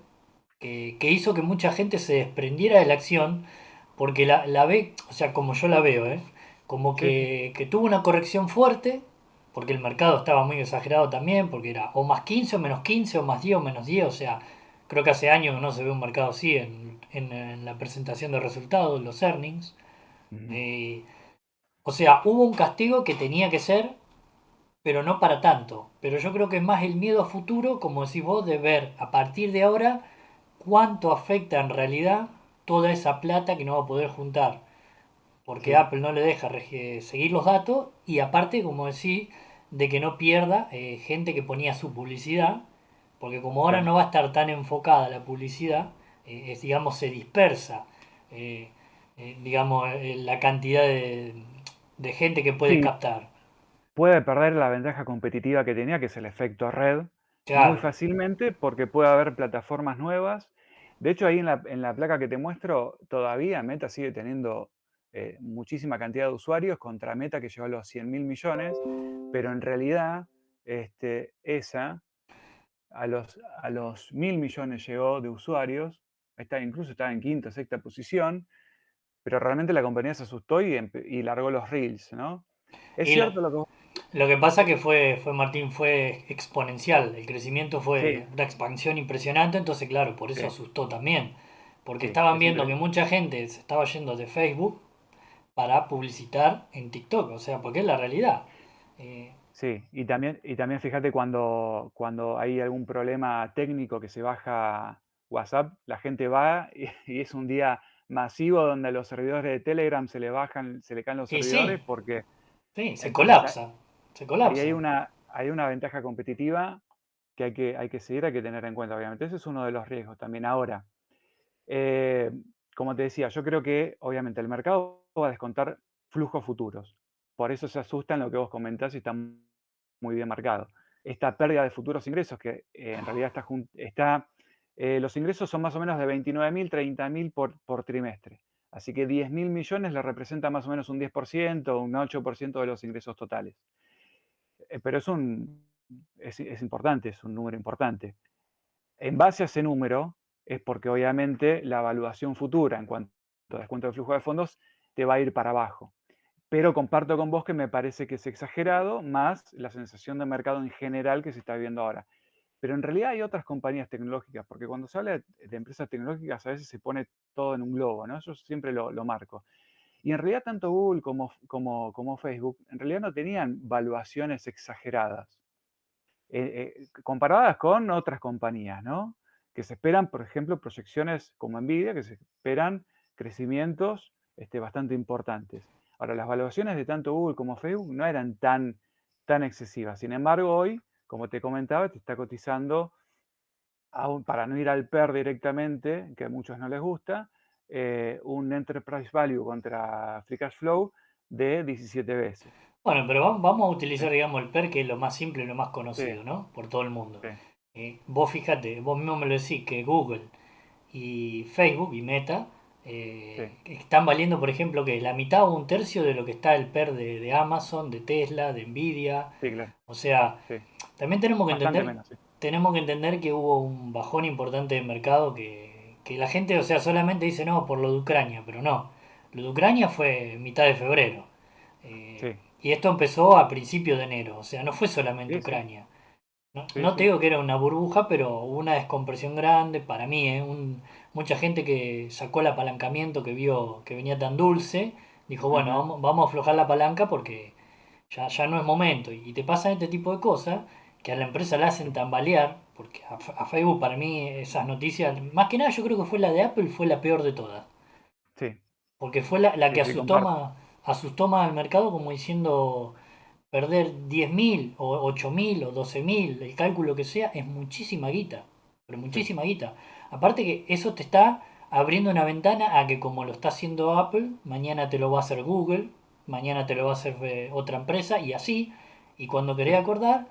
[SPEAKER 3] que hizo que mucha gente se desprendiera de la acción porque la ve, o sea, como yo la veo, como
[SPEAKER 1] Sí, sí,
[SPEAKER 3] que tuvo una corrección fuerte, porque el mercado estaba muy exagerado también, porque era o más 15 o menos 15 o más 10 o menos 10, o sea, creo que hace años que no se ve un mercado así en la presentación de resultados, los earnings.
[SPEAKER 1] ujú,
[SPEAKER 3] Eh, o sea, hubo un castigo que tenía que ser, pero no para tanto. Pero yo creo que es más el miedo a futuro, como decís vos, de ver a partir de ahora cuánto afecta en realidad toda esa plata que no va a poder juntar. Porque
[SPEAKER 1] sí,
[SPEAKER 3] Apple no le deja seguir los datos y aparte, como decís, de que no pierda gente que ponía su publicidad. Porque como ahora
[SPEAKER 1] claro.
[SPEAKER 3] no va a estar tan enfocada la publicidad, digamos, se dispersa, eh, digamos, la cantidad de gente que puede
[SPEAKER 1] Sí,
[SPEAKER 3] captar.
[SPEAKER 1] puede perder la ventaja competitiva que tenía, que es el efecto red, muy
[SPEAKER 3] Claro,
[SPEAKER 1] fácilmente porque puede haber plataformas nuevas. De hecho, ahí en la placa que te muestro, todavía Meta sigue teniendo muchísima cantidad de usuarios contra Meta que llegó a los 100.000 millones, pero en realidad esa a los 1.000 millones llegó de usuarios, incluso estaba en quinta, sexta posición, pero realmente la compañía se asustó y largó los reels, ¿no? Es
[SPEAKER 3] y
[SPEAKER 1] cierto lo que
[SPEAKER 3] lo que pasa que fue Martín, fue exponencial, el crecimiento
[SPEAKER 1] sí,
[SPEAKER 3] fue una expansión impresionante, entonces claro, por eso
[SPEAKER 1] sí,
[SPEAKER 3] asustó también, porque
[SPEAKER 1] sí,
[SPEAKER 3] estaban
[SPEAKER 1] es
[SPEAKER 3] viendo que
[SPEAKER 1] impresionante.
[SPEAKER 3] mucha gente se estaba yendo de Facebook para publicitar en TikTok, o sea, porque es la realidad.
[SPEAKER 1] Sí, y también fíjate cuando hay algún problema técnico que se baja WhatsApp, la gente va y es un día masivo donde a los servidores de Telegram se le caen los
[SPEAKER 3] Y sí,
[SPEAKER 1] servidores porque
[SPEAKER 3] sí,
[SPEAKER 1] entonces
[SPEAKER 3] se
[SPEAKER 1] ahí
[SPEAKER 3] colapsa.
[SPEAKER 1] hay una ventaja competitiva que hay que seguir, hay que tener en cuenta, obviamente. Ese es uno de los riesgos también. Ahora, eh, como te decía, yo creo que obviamente el mercado va a descontar flujos futuros. Por eso se asusta en lo que vos comentás y está muy bien marcado. Esta pérdida de futuros ingresos, que en realidad los ingresos son más o menos de 29.000, 30.000 por trimestre. Así que 10.000 millones le representa más o menos un 10%, un 8% de los ingresos totales. Pero es importante, es un número importante. En base a ese número, es porque obviamente la evaluación futura en cuanto a descuento de flujo de fondos te va a ir para abajo. Pero comparto con vos que me parece que es exagerado, más la sensación de mercado en general que se está viviendo ahora. Pero en realidad hay otras compañías tecnológicas, porque cuando se habla de empresas tecnológicas a veces se pone todo en un globo, ¿no? Yo siempre lo marco. Y en realidad tanto Google como Facebook en realidad no tenían valuaciones exageradas, comparadas con otras compañías, ¿no? Que se esperan, por ejemplo, proyecciones como Nvidia, que se esperan crecimientos bastante importantes. Ahora, las valuaciones de tanto Google como Facebook no eran tan excesivas. Sin embargo, hoy, como te comentaba, te está cotizando, para no ir al PER directamente, que a muchos no les gusta, un Enterprise Value contra Free Cash Flow de 17 veces.
[SPEAKER 3] Bueno, pero vamos a
[SPEAKER 1] ¿Sí?
[SPEAKER 3] utilizar, digamos, el PER, que es lo más simple y lo más
[SPEAKER 1] Sí,
[SPEAKER 3] conocido, ¿no? Por todo el mundo.
[SPEAKER 1] sí,
[SPEAKER 3] Vos fíjate, vos mismo me lo decís, que Google y Facebook y Meta
[SPEAKER 1] sí,
[SPEAKER 3] están valiendo, por ejemplo, que la mitad o un tercio de lo que está el PER de Amazon, de Tesla, de Nvidia.
[SPEAKER 1] sí, claro,
[SPEAKER 3] O sea,
[SPEAKER 1] sí.
[SPEAKER 3] también
[SPEAKER 1] Bastante menos, sí.
[SPEAKER 3] tenemos que entender que hubo un bajón importante de mercado que la gente, o sea, solamente dice no por lo de Ucrania, pero no. Lo de Ucrania fue mitad de febrero.
[SPEAKER 1] Sí,
[SPEAKER 3] Y esto empezó a principios de enero, o sea, no fue solamente
[SPEAKER 1] sí, sí,
[SPEAKER 3] Ucrania. No,
[SPEAKER 1] sí,
[SPEAKER 3] no te
[SPEAKER 1] sí.
[SPEAKER 3] digo que era una burbuja, pero hubo una descompresión grande para mí, ¿eh? Mucha gente que sacó el apalancamiento que vio que venía tan dulce, dijo, bueno,
[SPEAKER 1] Ujú.
[SPEAKER 3] vamos a aflojar la palanca porque ya no es momento. Y te pasan este tipo de cosas que a la empresa la hacen
[SPEAKER 1] Sí,
[SPEAKER 3] tambalear, porque a Facebook para mí esas noticias, más que nada yo creo que fue la de Apple, fue la peor de todas.
[SPEAKER 1] sí,
[SPEAKER 3] Porque fue la que
[SPEAKER 1] sí, sí, comparto.
[SPEAKER 3] asustó más al mercado como diciendo perder 10.000 o 8.000 o 12.000, el cálculo que sea, es muchísima guita. Pero
[SPEAKER 1] Sí,
[SPEAKER 3] muchísima guita. Aparte que eso te está abriendo una ventana a que como lo está haciendo Apple, mañana te lo va a hacer Google, mañana te lo va a hacer otra empresa y así. Y cuando
[SPEAKER 1] sí,
[SPEAKER 3] querés acordar,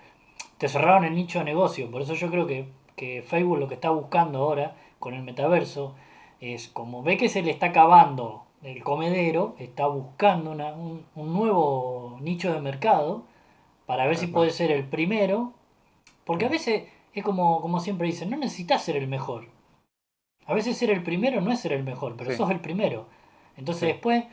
[SPEAKER 3] te cerraron el nicho de negocio. Por eso yo creo que Facebook lo que está buscando ahora con el metaverso es como ve que se le está acabando el comedero, está buscando un nuevo nicho de mercado para ver si
[SPEAKER 1] tal
[SPEAKER 3] puede
[SPEAKER 1] cual.
[SPEAKER 3] ser el primero.
[SPEAKER 1] Sí,
[SPEAKER 3] Porque a veces es como siempre dicen, no necesitas ser el mejor. A veces ser el primero no es ser el mejor, pero
[SPEAKER 1] sí,
[SPEAKER 3] sos el primero. Entonces
[SPEAKER 1] sí,
[SPEAKER 3] después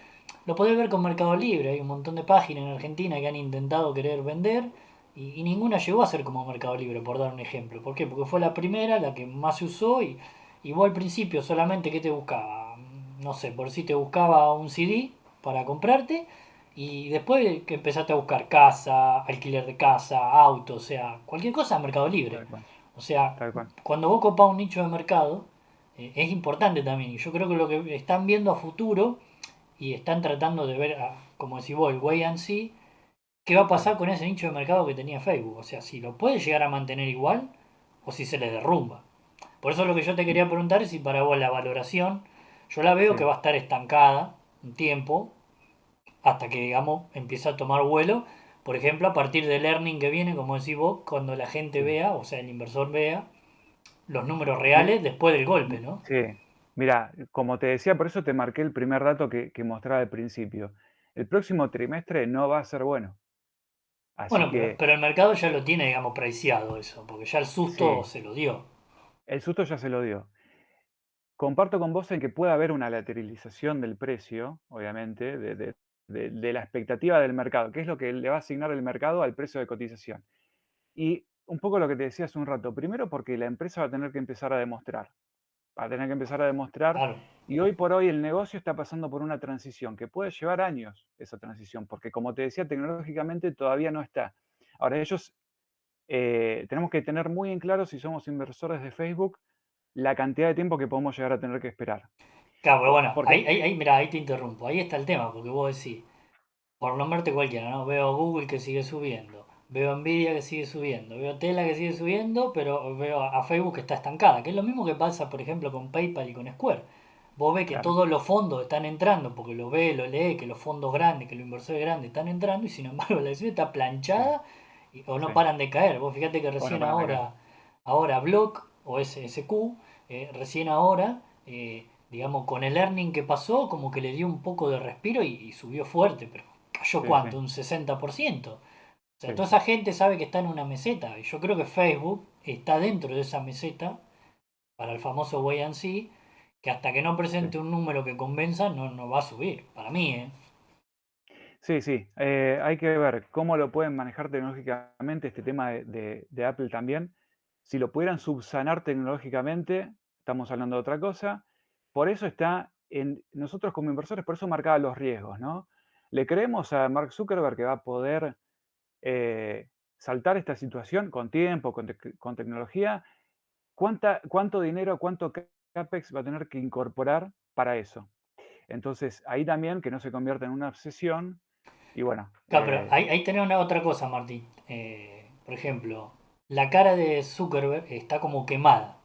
[SPEAKER 3] lo podés ver con Mercado Libre. Hay un montón de páginas en Argentina que han intentado querer vender y ninguna llegó a ser como Mercado Libre, por dar un ejemplo. ¿Por qué? Porque fue la primera, la que más se usó y vos al principio solamente ¿qué te buscaba? No sé, por si te buscaba un CD para comprarte y después que empezaste a buscar casa, alquiler de casa, auto, o sea, cualquier cosa en Mercado Libre.
[SPEAKER 1] tal cual,
[SPEAKER 3] O sea,
[SPEAKER 1] tal cual.
[SPEAKER 3] cuando vos copás un nicho de mercado, es importante también. Y yo creo que lo que están viendo a futuro y están tratando de ver, como decís vos, el wait and see, qué va a
[SPEAKER 1] Sí,
[SPEAKER 3] pasar con ese nicho de mercado que tenía Facebook. O sea, si lo puede llegar a mantener igual o si se le derrumba. Por eso lo que yo te
[SPEAKER 1] mm,
[SPEAKER 3] quería preguntar es si para vos la valoración, yo la veo que
[SPEAKER 1] sí,
[SPEAKER 3] va a estar estancada un tiempo hasta que, digamos, empiece a tomar vuelo. Por ejemplo, a partir del earning que viene, como decís vos, cuando la gente
[SPEAKER 1] sí.
[SPEAKER 3] vea, o sea, el inversor vea los números
[SPEAKER 1] Mi-
[SPEAKER 3] reales después del golpe, ¿no?
[SPEAKER 1] sí, mira, como te decía, por eso te marqué el primer dato que mostraba al principio. El próximo trimestre no va a ser bueno. Así
[SPEAKER 3] Bueno,
[SPEAKER 1] que
[SPEAKER 3] pero el mercado ya lo tiene, digamos, preciado eso, porque ya el susto
[SPEAKER 1] sí,
[SPEAKER 3] se lo dio.
[SPEAKER 1] el susto ya se lo dio. Comparto con vos en que puede haber una lateralización del precio, obviamente, de la expectativa del mercado, que es lo que le va a asignar el mercado al precio de cotización. Y un poco lo que te decía hace un rato, primero porque la empresa va a tener que empezar a demostrar, va a tener que empezar a demostrar
[SPEAKER 3] Claro.
[SPEAKER 1] Y hoy por hoy el negocio está pasando por una transición que puede llevar años esa transición, porque como te decía, tecnológicamente todavía no está. Ahora, tenemos que tener muy en claro si somos inversores de Facebook, la cantidad de tiempo que podemos llegar a tener que esperar.
[SPEAKER 3] Claro, pero bueno,
[SPEAKER 1] Porque,
[SPEAKER 3] mirá, ahí te interrumpo. Ahí está el tema, porque vos decís, por nombrarte cualquiera, ¿no? Veo Google que sigue subiendo, veo Nvidia que sigue subiendo, veo Tesla que sigue subiendo, pero veo a Facebook que está estancada, que es lo mismo que pasa, por ejemplo, con PayPal y con Square. Vos ves que
[SPEAKER 1] claro,
[SPEAKER 3] todos los fondos están entrando, porque lo ve, lo lee, que los fondos grandes, que los inversores grandes están entrando, y sin embargo la acción está
[SPEAKER 1] sí,
[SPEAKER 3] planchada o no
[SPEAKER 1] sí.
[SPEAKER 3] paran de caer. Vos fíjate que
[SPEAKER 1] O no
[SPEAKER 3] recién
[SPEAKER 1] paran de caer.
[SPEAKER 3] ahora Block o SQ, recién ahora, digamos, con el earning que pasó, como que le dio un poco de respiro y subió fuerte, pero cayó
[SPEAKER 1] Sí, sí,
[SPEAKER 3] cuánto, un 60%. O sea,
[SPEAKER 1] sí,
[SPEAKER 3] toda
[SPEAKER 1] sí.
[SPEAKER 3] esa gente sabe que está en una meseta. Y yo creo que Facebook está dentro de esa meseta para el famoso wait and see, que hasta que no
[SPEAKER 1] Sí,
[SPEAKER 3] presente un número que convenza, no va a subir. Para mí, ¿eh?
[SPEAKER 1] sí, sí. Hay que ver cómo lo pueden manejar tecnológicamente este tema de Apple también. Si lo pudieran subsanar tecnológicamente, estamos hablando de otra cosa. Por eso está en nosotros como inversores, por eso marcaba los riesgos, ¿no? ¿Le creemos a Mark Zuckerberg que va a poder eh, saltar esta situación con tiempo, con tecnología? ¿Cuánto dinero, cuánto CAPEX va a tener que incorporar para eso? Entonces, ahí también que no se convierta en una obsesión y bueno,
[SPEAKER 3] Claro, pero ahí tenés una otra cosa, Martín. Por ejemplo, la cara de Zuckerberg está como quemada.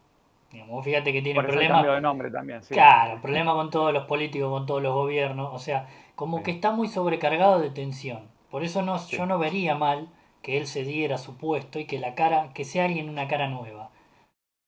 [SPEAKER 3] Digamos, vos fíjate que tiene
[SPEAKER 1] por eso el
[SPEAKER 3] problemas,
[SPEAKER 1] cambio de nombre también, sí,
[SPEAKER 3] claro, problemas con todos los políticos, con todos los gobiernos. O sea, como
[SPEAKER 1] sí,
[SPEAKER 3] que está muy sobrecargado de tensión. Por eso yo
[SPEAKER 1] sí.
[SPEAKER 3] no vería mal que él se diera su puesto y que la cara, que sea alguien una cara nueva.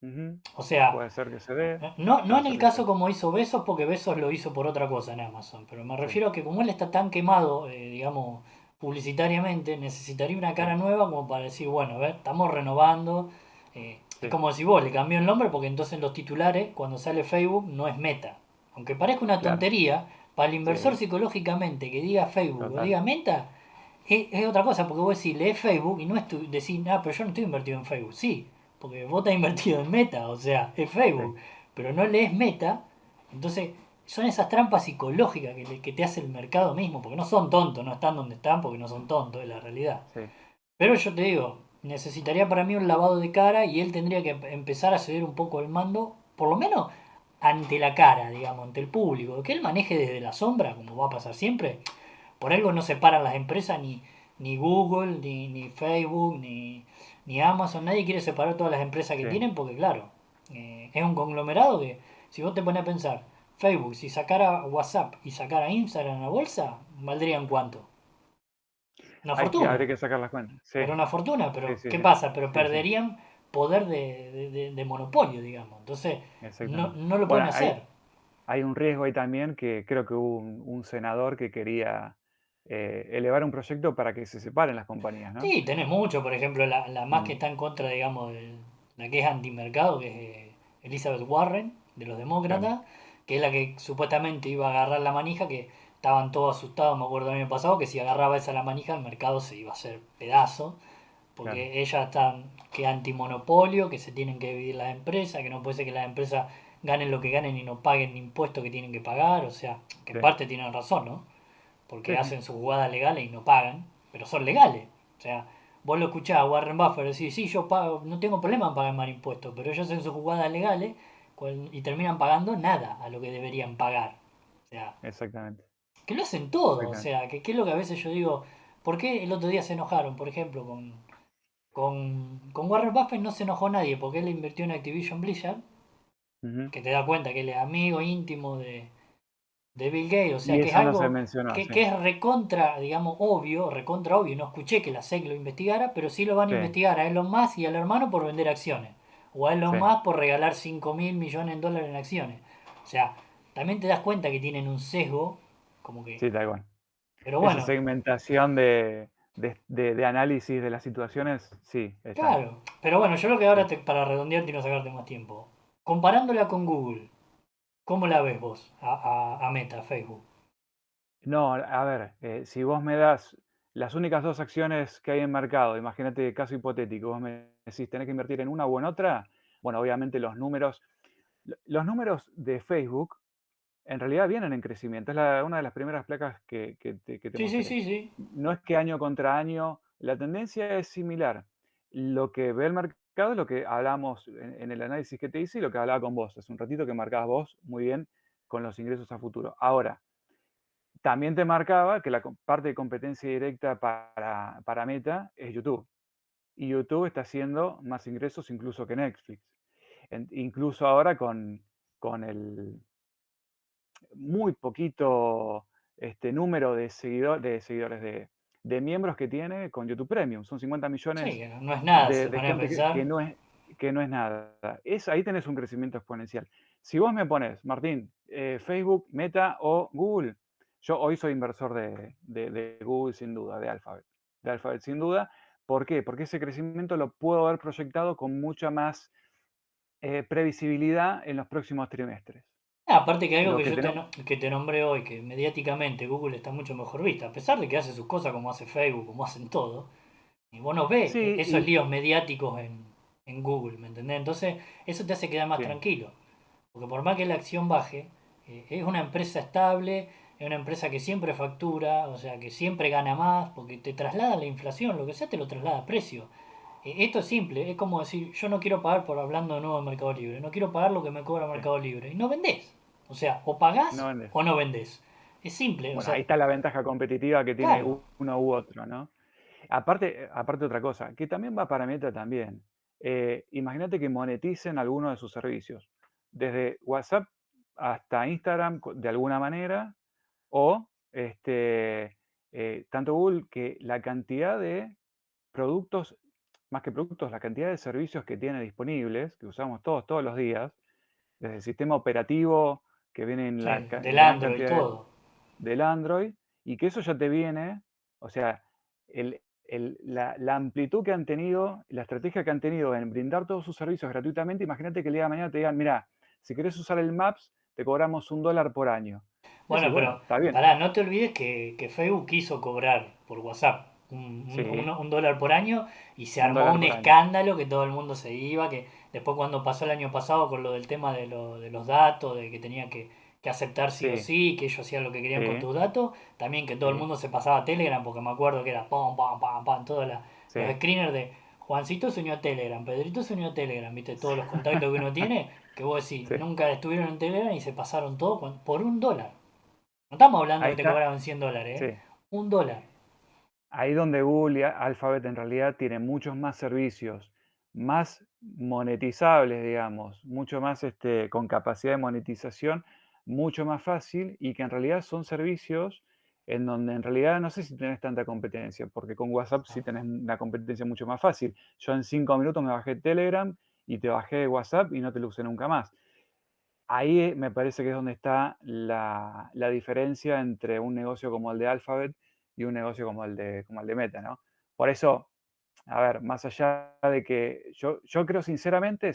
[SPEAKER 1] Ujú.
[SPEAKER 3] O sea,
[SPEAKER 1] Puede ser que se dé,
[SPEAKER 3] no
[SPEAKER 1] puede
[SPEAKER 3] en
[SPEAKER 1] ser
[SPEAKER 3] el
[SPEAKER 1] que se
[SPEAKER 3] caso
[SPEAKER 1] dé.
[SPEAKER 3] como hizo Besos, porque Besos lo hizo por otra cosa en Amazon, pero me
[SPEAKER 1] Sí,
[SPEAKER 3] refiero a que como él está tan quemado, digamos, publicitariamente, necesitaría una
[SPEAKER 1] sí,
[SPEAKER 3] cara nueva como para decir, bueno, a ver, estamos renovando. Es
[SPEAKER 1] sí,
[SPEAKER 3] como si vos le cambió el nombre porque entonces en los titulares, cuando sale Facebook, no es Meta. Aunque parezca una
[SPEAKER 1] claro,
[SPEAKER 3] tontería, para el inversor
[SPEAKER 1] sí,
[SPEAKER 3] psicológicamente que diga Facebook o
[SPEAKER 1] total.
[SPEAKER 3] diga Meta, es otra cosa, porque vos decís, lees Facebook y no es decir, ah, pero yo no estoy invertido en Facebook. Sí, porque vos estás invertido en Meta, o sea, es
[SPEAKER 1] Sí,
[SPEAKER 3] Facebook, pero no lees Meta, entonces son esas trampas psicológicas que te hace el mercado mismo, porque no son tontos, no están donde están porque no son tontos, es la realidad.
[SPEAKER 1] sí,
[SPEAKER 3] Pero yo te digo, necesitaría para mí un lavado de cara y él tendría que empezar a ceder un poco el mando, por lo menos ante la cara, digamos, ante el público, que él maneje desde la sombra, como va a pasar siempre. Por algo no se paran las empresas, ni Google, ni Facebook, ni Amazon. Nadie quiere separar todas las empresas que
[SPEAKER 1] sí.
[SPEAKER 3] tienen porque, claro, es un conglomerado que, si vos te pones a pensar, Facebook, si sacara WhatsApp y sacara Instagram a la bolsa, ¿valdrían cuánto? Una
[SPEAKER 1] Habría
[SPEAKER 3] fortuna.
[SPEAKER 1] que sacar las cuentas. Sí,
[SPEAKER 3] Pero una fortuna,
[SPEAKER 1] sí,
[SPEAKER 3] pero
[SPEAKER 1] sí,
[SPEAKER 3] ¿qué
[SPEAKER 1] sí,
[SPEAKER 3] pasa? Pero
[SPEAKER 1] sí, sí,
[SPEAKER 3] perderían poder de monopolio, digamos. Entonces,
[SPEAKER 1] exactamente.
[SPEAKER 3] no lo
[SPEAKER 1] Bueno,
[SPEAKER 3] pueden hacer.
[SPEAKER 1] hay un riesgo ahí también que creo que hubo un senador que quería elevar un proyecto para que se separen las compañías, ¿no?
[SPEAKER 3] Sí, tenés mucho, por ejemplo, la más que
[SPEAKER 1] Mm,
[SPEAKER 3] está en contra, digamos, la que es antimercado, que es Elizabeth Warren, de los
[SPEAKER 1] claro,
[SPEAKER 3] demócratas, que es la que supuestamente iba a agarrar la manija, que estaban todos asustados, me acuerdo el año pasado, que si agarraba esa la manija, el mercado se iba a hacer pedazo,
[SPEAKER 1] claro,
[SPEAKER 3] porque ella está que antimonopolio, que se tienen que dividir las empresas, que no puede ser que las empresas ganen lo que ganen y no paguen impuestos que tienen que pagar, o sea, que en
[SPEAKER 1] sí,
[SPEAKER 3] parte tienen razón, ¿no? Porque
[SPEAKER 1] sí, sí,
[SPEAKER 3] hacen sus jugadas legales y no pagan, pero son legales. O sea, vos lo escuchás a Warren Buffett decir, sí, yo pago, no tengo problema en pagar más impuestos, pero ellos hacen sus jugadas legales y terminan pagando nada a lo que deberían pagar. O sea,
[SPEAKER 1] exactamente,
[SPEAKER 3] que lo hacen todo. O
[SPEAKER 1] exactamente.
[SPEAKER 3] sea, que es lo que a veces yo digo, ¿por qué el otro día se enojaron, por ejemplo, con Warren Buffett? No se enojó nadie porque él invirtió en Activision Blizzard,
[SPEAKER 1] Ujú.
[SPEAKER 3] que te da cuenta que él es amigo íntimo de Bill Gates, o sea
[SPEAKER 1] Y
[SPEAKER 3] que es
[SPEAKER 1] eso no se
[SPEAKER 3] algo
[SPEAKER 1] mencionó, sí,
[SPEAKER 3] que es recontra, digamos, obvio, recontra obvio. No escuché que la SEC lo investigara, pero sí lo van a
[SPEAKER 1] sí,
[SPEAKER 3] investigar a Elon Musk y al hermano por vender acciones. O a Elon
[SPEAKER 1] sí,
[SPEAKER 3] Musk por regalar 5.000 millones de dólares en acciones. O sea, también te das cuenta que tienen un sesgo, como que...
[SPEAKER 1] sí, tal cual.
[SPEAKER 3] Pero
[SPEAKER 1] Esa
[SPEAKER 3] bueno,
[SPEAKER 1] segmentación de análisis de las situaciones, sí, están.
[SPEAKER 3] claro. Pero bueno, yo creo que
[SPEAKER 1] Sí.
[SPEAKER 3] ahora, para redondearte y no sacarte más tiempo, comparándola con Google, ¿cómo la ves vos a Meta, a Facebook?
[SPEAKER 1] No, a ver, si vos me das las únicas 2 acciones que hay en mercado, imagínate caso hipotético, vos me decís: "Tenés que invertir en una o en otra", bueno, obviamente los números de Facebook en realidad vienen en crecimiento. Es una de las primeras placas que te
[SPEAKER 3] Sí, sí,
[SPEAKER 1] mostré.
[SPEAKER 3] sí, sí.
[SPEAKER 1] No es que año contra año, la tendencia es similar. Lo que ve el mercado es lo que hablamos en el análisis que te hice y lo que hablaba con vos. Hace un ratito que marcabas vos muy bien con los ingresos a futuro. Ahora, también te marcaba que parte de competencia directa para Meta es YouTube. Y YouTube está haciendo más ingresos incluso que Netflix. Incluso ahora con el muy poquito número de seguidores, de miembros que tiene con YouTube Premium. Son 50
[SPEAKER 3] Sí,
[SPEAKER 1] millones
[SPEAKER 3] que no es nada, si te
[SPEAKER 1] de
[SPEAKER 3] pones a
[SPEAKER 1] gente que
[SPEAKER 3] pensar.
[SPEAKER 1] no es nada. Ahí tenés un crecimiento exponencial. Si vos me pones, Martín, Facebook, Meta o Google, yo hoy soy inversor de Google sin duda, de Alphabet sin duda. ¿Por qué? Porque ese crecimiento lo puedo haber proyectado con mucha más previsibilidad en los próximos trimestres.
[SPEAKER 3] Aparte que algo
[SPEAKER 1] Lo
[SPEAKER 3] que
[SPEAKER 1] que
[SPEAKER 3] yo
[SPEAKER 1] tenemos,
[SPEAKER 3] que te nombré hoy, que mediáticamente Google está mucho mejor vista, a pesar de que hace sus cosas como hace Facebook, como hacen todo, y vos no ves
[SPEAKER 1] sí,
[SPEAKER 3] esos líos mediáticos en Google, ¿me entendés? Entonces, eso te hace quedar más
[SPEAKER 1] sí,
[SPEAKER 3] tranquilo. Porque por más que la acción baje, es una empresa estable, es una empresa que siempre factura, o sea, que siempre gana más, porque te traslada la inflación, lo que sea te lo traslada a precio. Esto es simple, es como decir, yo no quiero pagar por hablando de nuevo de Mercado Libre, no quiero pagar lo que me cobra
[SPEAKER 1] sí,
[SPEAKER 3] Mercado Libre, y no vendés. O sea, o pagás
[SPEAKER 1] no vendes.
[SPEAKER 3] o no vendés. Es simple, o
[SPEAKER 1] Bueno,
[SPEAKER 3] sea,
[SPEAKER 1] ahí está la ventaja competitiva que tiene
[SPEAKER 3] claro.
[SPEAKER 1] uno u otro, ¿no? Aparte otra cosa, que también va para Meta también. Imagínate que moneticen alguno de sus servicios, desde WhatsApp hasta Instagram de alguna manera, o tanto Google, que la cantidad de productos, más que productos, la cantidad de servicios que tiene disponibles, que usamos todos los días, desde el sistema operativo que viene en
[SPEAKER 3] Sí,
[SPEAKER 1] la
[SPEAKER 3] del
[SPEAKER 1] gran
[SPEAKER 3] Android,
[SPEAKER 1] cantidad
[SPEAKER 3] todo.
[SPEAKER 1] del Android, y que eso ya te viene, o sea, la amplitud que han tenido, la estrategia que han tenido en brindar todos sus servicios gratuitamente. Imagínate que el día de mañana te digan, mira, si querés usar el Maps, te cobramos $1 por año.
[SPEAKER 3] Bueno,
[SPEAKER 1] Decís, bueno,
[SPEAKER 3] pero
[SPEAKER 1] está bien.
[SPEAKER 3] pará, no te olvides que Facebook quiso cobrar por WhatsApp
[SPEAKER 1] Sí,
[SPEAKER 3] un dólar por año y se
[SPEAKER 1] un
[SPEAKER 3] armó
[SPEAKER 1] dólar
[SPEAKER 3] un
[SPEAKER 1] por año.
[SPEAKER 3] escándalo que todo el mundo se iba, que después cuando pasó el año pasado con lo del tema de los datos, de que tenía que aceptar sí o
[SPEAKER 1] Sí,
[SPEAKER 3] sí, que ellos hacían lo que querían con
[SPEAKER 1] sí,
[SPEAKER 3] tus datos, también que todo el
[SPEAKER 1] sí,
[SPEAKER 3] mundo se pasaba a Telegram, porque me acuerdo que era pam, pam, pam, pam, todos
[SPEAKER 1] sí.
[SPEAKER 3] los screeners de Juancito se unió a Telegram, Pedrito se unió a Telegram, viste, todos los contactos que uno tiene, que vos decís,
[SPEAKER 1] Sí,
[SPEAKER 3] nunca estuvieron en Telegram y se pasaron todo por un dólar. No estamos hablando
[SPEAKER 1] ahí
[SPEAKER 3] que te
[SPEAKER 1] está,
[SPEAKER 3] cobraban $100,
[SPEAKER 1] sí.
[SPEAKER 3] ¿eh? Un dólar.
[SPEAKER 1] Ahí donde Google y Alphabet en realidad tienen muchos más servicios, más monetizables, digamos, mucho más con capacidad de monetización, mucho más fácil, y que en realidad son servicios en donde en realidad no sé si tenés tanta competencia, porque con WhatsApp sí tenés una competencia mucho más fácil. Yo en 5 minutos me bajé Telegram y te bajé WhatsApp y no te lo usé nunca más. Ahí me parece que es donde está la diferencia entre un negocio como el de Alphabet y un negocio como el de Meta, ¿no? Por eso, a ver, más allá de que yo creo sinceramente,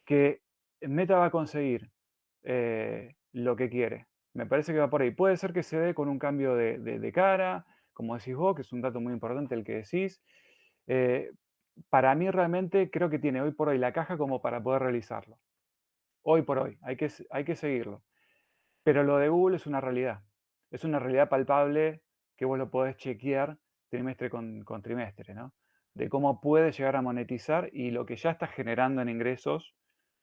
[SPEAKER 1] que Meta va a conseguir lo que quiere. Me parece que va por ahí. Puede ser que se dé con un cambio de cara, como decís vos, que es un dato muy importante el que decís. Eh, para mí realmente creo que tiene hoy por hoy la caja como para poder realizarlo. Hoy por hoy, hay que seguirlo. Pero lo de Google es una realidad palpable que vos lo podés chequear trimestre con trimestre, ¿no? De cómo puede llegar a monetizar y lo que ya está generando en ingresos,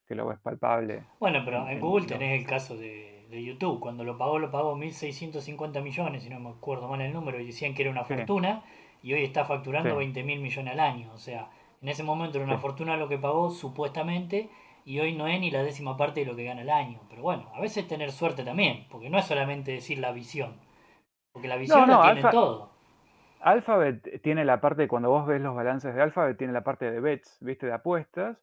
[SPEAKER 1] que lo ves palpable
[SPEAKER 3] Bueno, pero en Google
[SPEAKER 1] en los...
[SPEAKER 3] tenés el caso de YouTube. Cuando lo pagó 1.650 millones, si no me acuerdo mal el número, y decían que era una
[SPEAKER 1] Sí,
[SPEAKER 3] fortuna, y hoy está
[SPEAKER 1] sí,
[SPEAKER 3] facturando 20.000 millones al año. O sea, en ese momento era
[SPEAKER 1] sí.
[SPEAKER 3] una fortuna lo que pagó, supuestamente, y hoy no es ni la décima parte de lo que gana al año. Pero bueno, a veces tener suerte también, porque no es solamente decir la visión, porque la
[SPEAKER 1] No,
[SPEAKER 3] visión la
[SPEAKER 1] no,
[SPEAKER 3] tienen todo.
[SPEAKER 1] Alphabet tiene la parte, cuando vos ves los balances de Alphabet, tiene la parte de bets, ¿viste? De apuestas,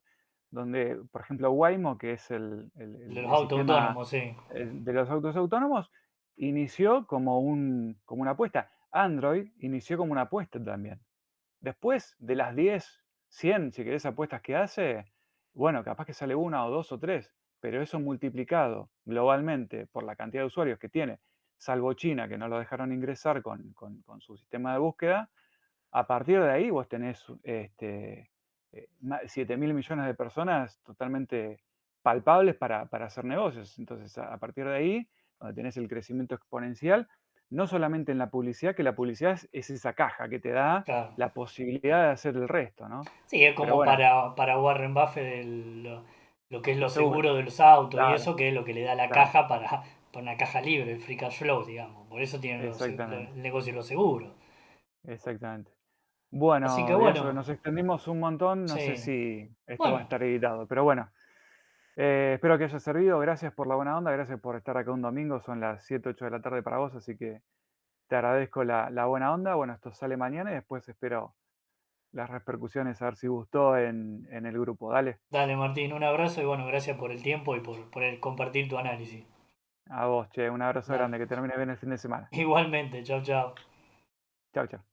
[SPEAKER 1] donde, por ejemplo, Waymo, que es el, el-
[SPEAKER 3] De
[SPEAKER 1] el-
[SPEAKER 3] los
[SPEAKER 1] el
[SPEAKER 3] autos
[SPEAKER 1] sistema
[SPEAKER 3] autónomos, sí.
[SPEAKER 1] de los autos autónomos, inició como una apuesta. Android inició como una apuesta también. Después de las 10, 100, si querés, apuestas que hace, bueno, capaz que sale una o dos o tres, pero eso multiplicado globalmente por la cantidad de usuarios que tiene, salvo China, que no lo dejaron ingresar con su sistema de búsqueda. A partir de ahí vos tenés 7.000 millones de personas totalmente palpables para hacer negocios. Entonces, a partir de ahí, donde tenés el crecimiento exponencial, no solamente en la publicidad, que la publicidad es esa caja que te da
[SPEAKER 3] Claro.
[SPEAKER 1] la posibilidad de hacer el resto, ¿no?
[SPEAKER 3] Sí, es
[SPEAKER 1] Pero
[SPEAKER 3] como
[SPEAKER 1] bueno,
[SPEAKER 3] para Warren Buffett lo que es lo
[SPEAKER 1] los seguros,
[SPEAKER 3] seguro de los autos y
[SPEAKER 1] claro,
[SPEAKER 3] eso, que es lo que le da la
[SPEAKER 1] claro,
[SPEAKER 3] caja para una caja libre, el free cash flow, digamos. Por eso tienen
[SPEAKER 1] exactamente,
[SPEAKER 3] el negocio de los seguros.
[SPEAKER 1] exactamente.
[SPEAKER 3] Así que
[SPEAKER 1] Bueno, Diego,
[SPEAKER 3] bueno,
[SPEAKER 1] nos extendimos un montón, no sé
[SPEAKER 3] sí.
[SPEAKER 1] si esto va a
[SPEAKER 3] Bueno,
[SPEAKER 1] estar editado, pero bueno, espero que haya servido, gracias por la buena onda, gracias por estar acá un domingo, son las 7, 8 de la tarde para vos, así que te agradezco la buena onda. Bueno, esto sale mañana y después espero las repercusiones, a ver si gustó en el grupo. Dale,
[SPEAKER 3] dale Martín, un abrazo y bueno, gracias por el tiempo y por el compartir tu análisis.
[SPEAKER 1] a vos, che, un abrazo
[SPEAKER 3] Dale.
[SPEAKER 1] grande, que termine bien el fin de semana.
[SPEAKER 3] Igualmente, chao, chao.
[SPEAKER 1] Chao, chao.